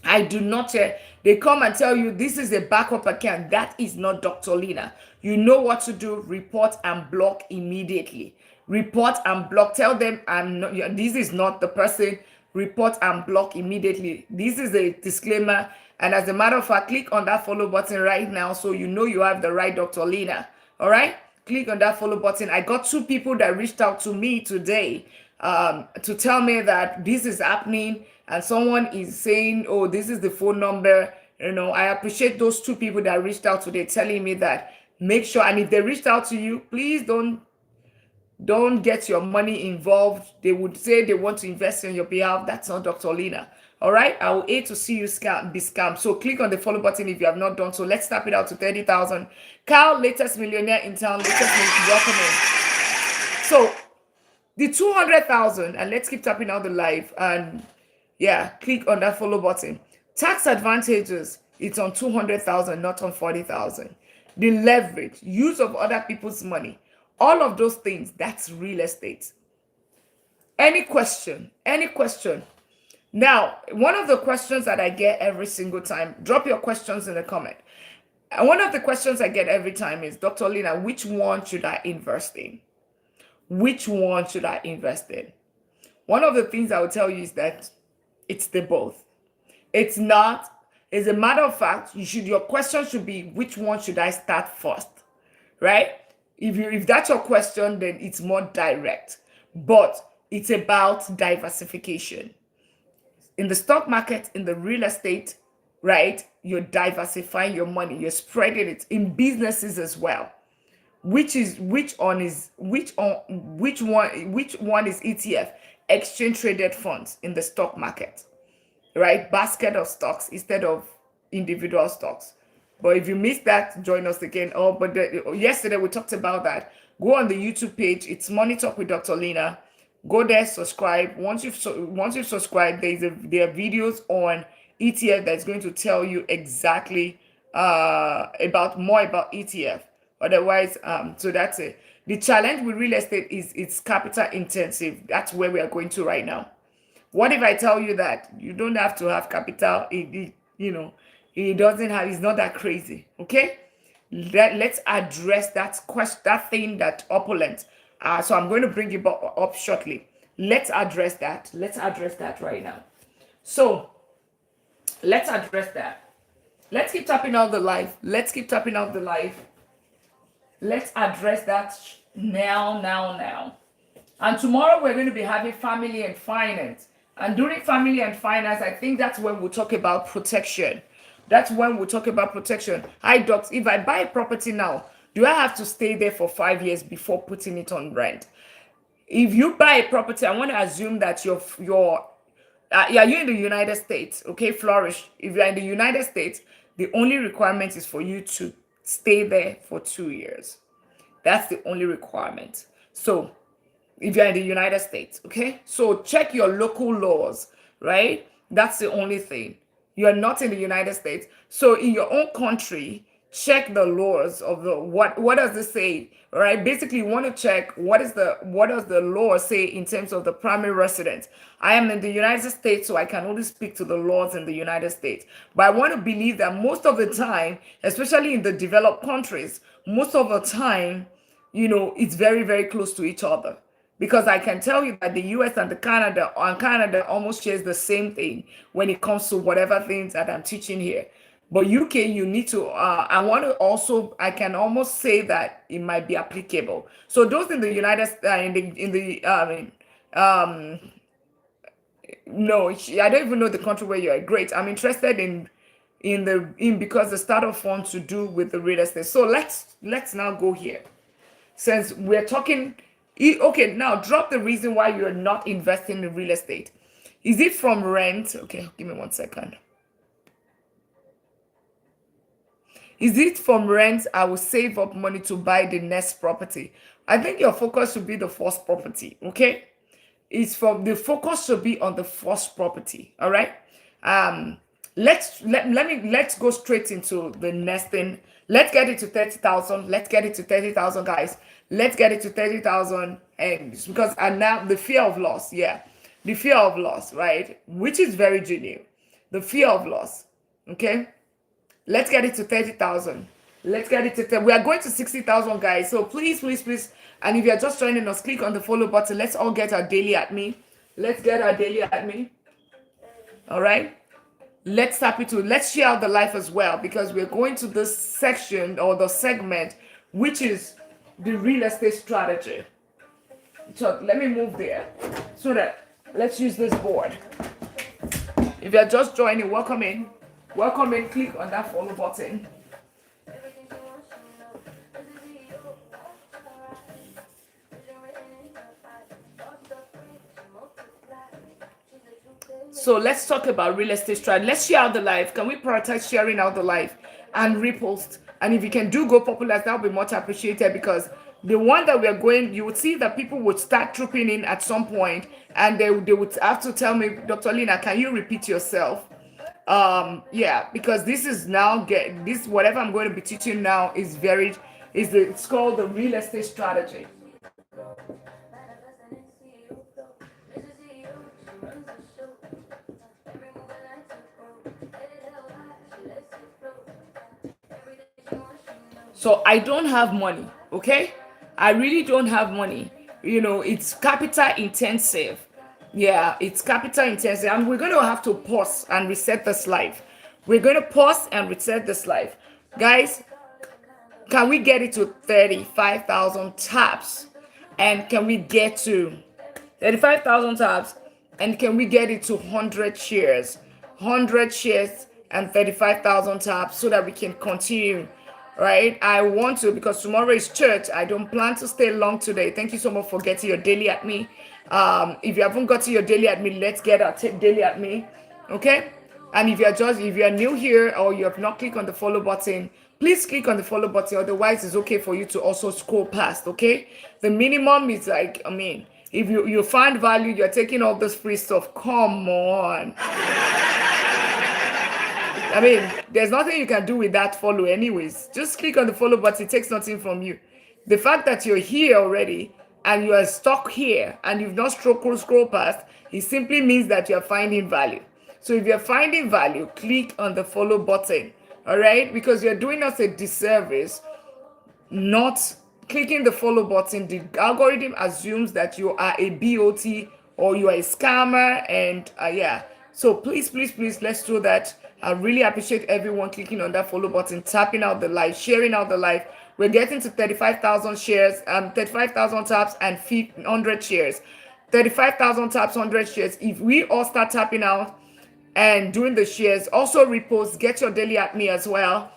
I do not share. They come and tell you this is a backup account. That is not Dr. Lina. You know what to do. Report and block immediately. Report and block. Tell them this is not the person. Report and block immediately. This is a disclaimer. And as a matter of fact, click on that follow button right now so you know you have the right Dr. Lina. All right? Click on that follow button. I got 2 people that reached out to me today to tell me that this is happening, and someone is saying, oh, this is the phone number. I appreciate those 2 people that reached out today telling me that. Make sure, and if they reached out to you, please don't get your money involved. They would say they want to invest on your behalf. That's not Dr. Lina. All right, I will hate to see you be scammed. So click on the follow button if you have not done so. Let's tap it out to 30,000. Carl, latest millionaire in town. Welcome in. So the 200,000, and let's keep tapping out the live. And yeah, click on that follow button. Tax advantages, it's on 200,000, not on 40,000. The leverage, use of other people's money, all of those things, that's real estate. Any question? Now, one of the questions that I get every single time, drop your questions in the comment. And one of the questions I get every time is, Dr. Lina, which one should I invest in? Which one should I invest in? One of the things I will tell you is that it's the both. It's not, as a matter of fact, your question should be, which one should I start first? Right? If that's your question, then it's more direct. But it's about diversification. In the stock market, in the real estate, right? You're diversifying your money. You're spreading it in businesses as well. Which one is ETF? Exchange traded funds in the stock market, right? Basket of stocks instead of individual stocks. But if you missed that, join us again. Yesterday we talked about that. Go on the YouTube page. It's Money Talk with Dr. Lina. Go there, subscribe. Once you've subscribed, there are videos on ETF that's going to tell you exactly more about ETF. Otherwise, so that's it. The challenge with real estate is it's capital intensive. That's where we are going to right now. What if I tell you that you don't have to have capital? It doesn't have. It's not that crazy. Okay. Let's address that thing, that opulent. So I'm going to bring it up shortly. Let's address that. Let's address that right now. So let's address that. Let's keep tapping out the live. Let's address that now. And tomorrow we're going to be having family and finance. And during family and finance, I think that's when we'll talk about protection. Hi, Docs, if I buy a property now, do I have to stay there for 5 years before putting it on rent? If you buy a property, I want to assume that you're in the United States, okay, Flourish. If you're in the United States, the only requirement is for you to stay there for 2 years. That's the only requirement. So if you're in the United States, okay, so check your local laws, right? That's the only thing. You're not in the United States. So in your own country, check the laws of the what does this say, right? Basically, you want to check what does the law say in terms of the primary residence. I am in the United States, so I can only speak to the laws in the United States. But I want to believe that most of the time, especially in the developed countries, most of the time, it's very, very close to each other. Because I can tell you that the US and the Canada almost shares the same thing when it comes to whatever things that I'm teaching here. But UK, you need to. I want to also. I can almost say that it might be applicable. So those in the um, no, I don't even know the country where you are. Great. I'm interested in because the startup fund to do with the real estate. So let's now go here. Since we're talking, okay, now drop the reason why you're not investing in real estate. Is it from rent? Okay, give me 1 second. Is it from rent? I will save up money to buy the next property. I think your focus should be the first property. Okay, it's from the focus should be on the first property. All right. Um, let's go straight into the next thing. Let's get it to 30,000. Let's get it to 30,000, guys. Let's get it to 30,000, and because and now the fear of loss, yeah, the fear of loss, right? Which is very genuine. The fear of loss. Okay. Let's get it to 30,000. Let's get it to 10. We are going to 60,000, guys. So please, please, please. And if you're just joining us, click on the follow button. Let's all get our daily at me. Let's get our daily at me. All right. Let's tap into, let's share out the life as well, because we're going to this section or the segment, which is the real estate strategy. So let me move there so that let's use this board. If you're just joining, welcome in. Welcome in, click on that follow button. So let's talk about real estate strategy. Let's share out the life. Can we prioritize sharing out the life and repost? And if you can do go popular, that would be much appreciated, because the one that we're going, you would see that people would start trooping in at some point, and they would have to tell me, Dr. Lina, can you repeat yourself? Yeah, because this is now this whatever I'm going to be teaching now it's called the real estate strategy. So I don't have money, okay? I really don't have money. It's capital intensive. Yeah, it's capital intensive. And we're going to have to pause and reset this life. We're going to pause and reset this life. Guys, can we get it to 35,000 taps? And can we get to 35,000 taps? And can we get it to 100 shares? 100 shares and 35,000 taps so that we can continue, right? I want to, because tomorrow is church. I don't plan to stay long today. Thank you so much for getting your daily at me. If you haven't gotten your daily at me, let's get our daily at me. Okay? And if you're new here or you have not clicked on the follow button, please click on the follow button. Otherwise, it's okay for you to also scroll past. Okay? The minimum is like, if you find value, you're taking all this free stuff. Come on. There's nothing you can do with that follow anyways. Just click on the follow button. It takes nothing from you. The fact that you're here already and you are stuck here and you've not scroll past, it simply means that you're finding value. So if you're finding value, click on the follow button. All right? Because you're doing us a disservice not clicking the follow button. The algorithm assumes that you are a BOT or you are a scammer, and yeah. So please, please, please, let's do that. I really appreciate everyone clicking on that follow button, tapping out the live, sharing out the live. We're getting to 35,000 shares, 35,000 taps and 100 shares. 35,000 taps, 100 shares. If we all start tapping out and doing the shares, also repost, get your daily at me as well.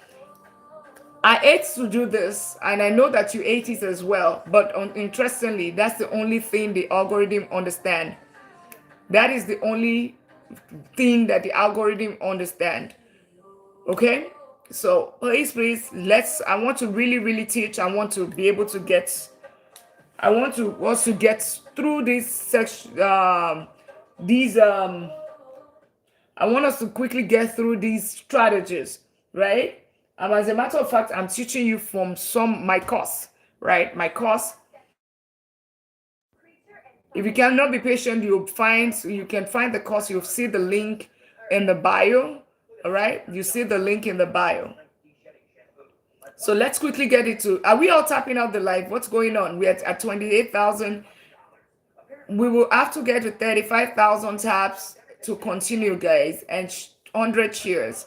I hate to do this, and I know that you hate it as well, but interestingly, that's the only thing the algorithm understand. That is the only thing that the algorithm understand. Okay? So please, I want to really, really teach. I want to be able to I want to also get through this section, I want us to quickly get through these strategies, right? As a matter of fact, I'm teaching you from my course, right? My course. If you cannot be patient, you can find the course. You'll see the link in the bio. All right, you see the link in the bio. So let's quickly get into. Are we all tapping out the live? What's going on? We're at 28,000. We will have to get to 35,000 taps to continue, guys, and 100 shares.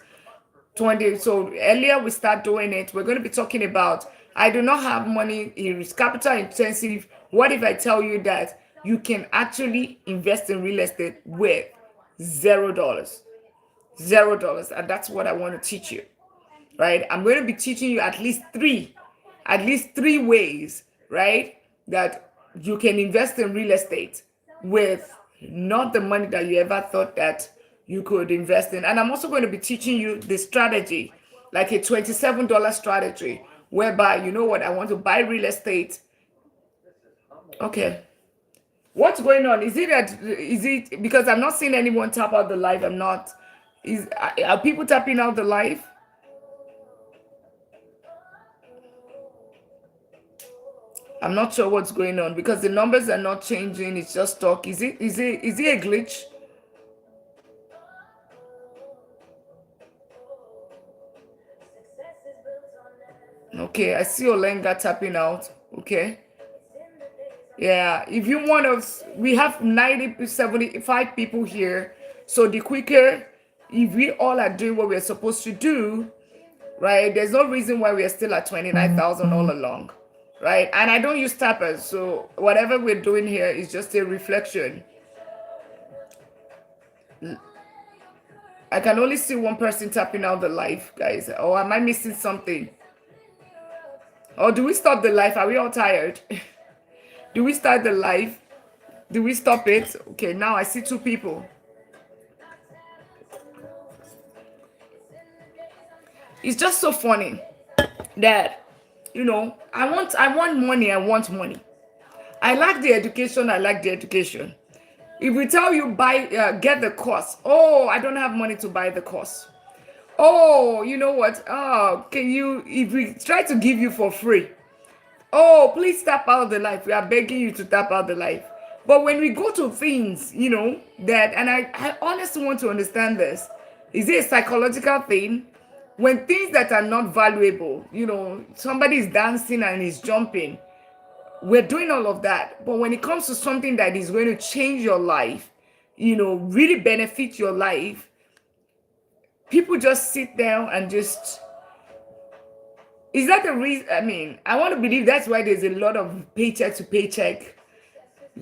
20. So earlier we start doing it. We're going to be talking about, I do not have money. It is capital intensive. What if I tell you that you can actually invest in real estate with $0? $0. And that's what I want to teach you, right? I'm going to be teaching you at least three ways, right, that you can invest in real estate with not the money that you ever thought that you could invest in. And I'm also going to be teaching you the strategy, like a $27 strategy, whereby, you know what, I want to buy real estate. Okay. What's going on? Is it because I'm not seeing anyone tap out the live? Are people tapping out the live? I'm not sure what's going on because the numbers are not changing. It's just talk. Is it a glitch? Okay, I see Olenga tapping out. Okay. Yeah, if you want to, we have 90 75 people here. So the quicker, if we all are doing what we're supposed to do, right, there's no reason why we're still at 29,000 all along, right? And I don't use tappers, so whatever we're doing here is just a reflection. I can only see one person tapping out the live, guys. Or am I missing something? Or do we stop the live? Are we all tired? Do we start the live? Do we stop it? Okay, now I see two people. It's just so funny that, you know, I want money. I want money. I like the education. I like the education. If we tell you get the course, oh, I don't have money to buy the course. Oh, you know what? Oh, if we try to give you for free, oh, please tap out the life. We are begging you to tap out the life. But when we go to things, you know, and I honestly want to understand this. Is it a psychological thing? When things that are not valuable, you know, somebody is dancing and is jumping, we're doing all of that. But when it comes to something that is going to change your life, you know, really benefit your life, people just sit down and just, is that the reason? I mean, I want to believe that's why there's a lot of paycheck to paycheck,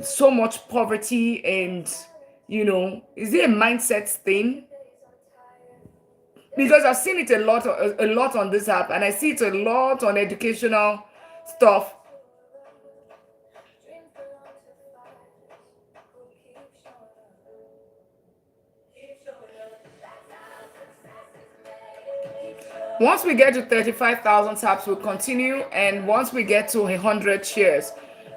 so much poverty, and, you know, is it a mindset thing? Because I've seen it a lot on this app, and I see it a lot on educational stuff. Once we get to 35,000 taps, we'll continue. And once we get to 100 shares,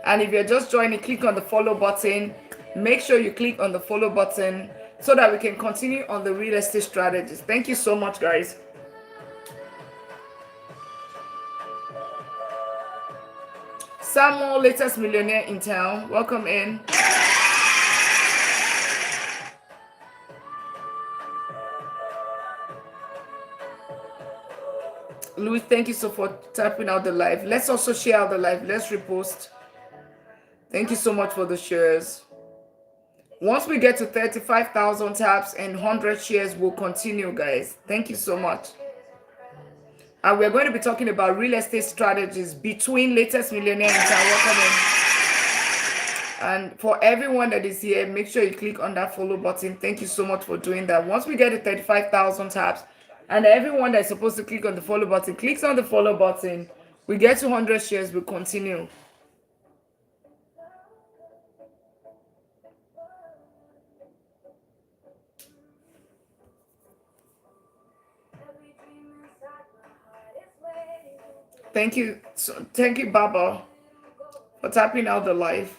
and if you're just joining, click on the follow button. Make sure you click on the follow button so that we can continue on the real estate strategies. Thank you so much, guys. Samuel, latest millionaire in town. Welcome in. Louis, thank you so for tapping out the live. Let's also share out the live. Let's repost. Thank you so much for the shares. Once we get to 35,000 taps and 100 shares, we'll continue, guys. Thank you so much. And we're going to be talking about real estate strategies between latest millionaire in town. Welcome in. And for everyone that is here, make sure you click on that follow button. Thank you so much for doing that. Once we get to 35,000 taps, and everyone that's supposed to click on the follow button clicks on the follow button, we get to 100 shares, we'll continue. Thank you, Baba, for tapping out the live.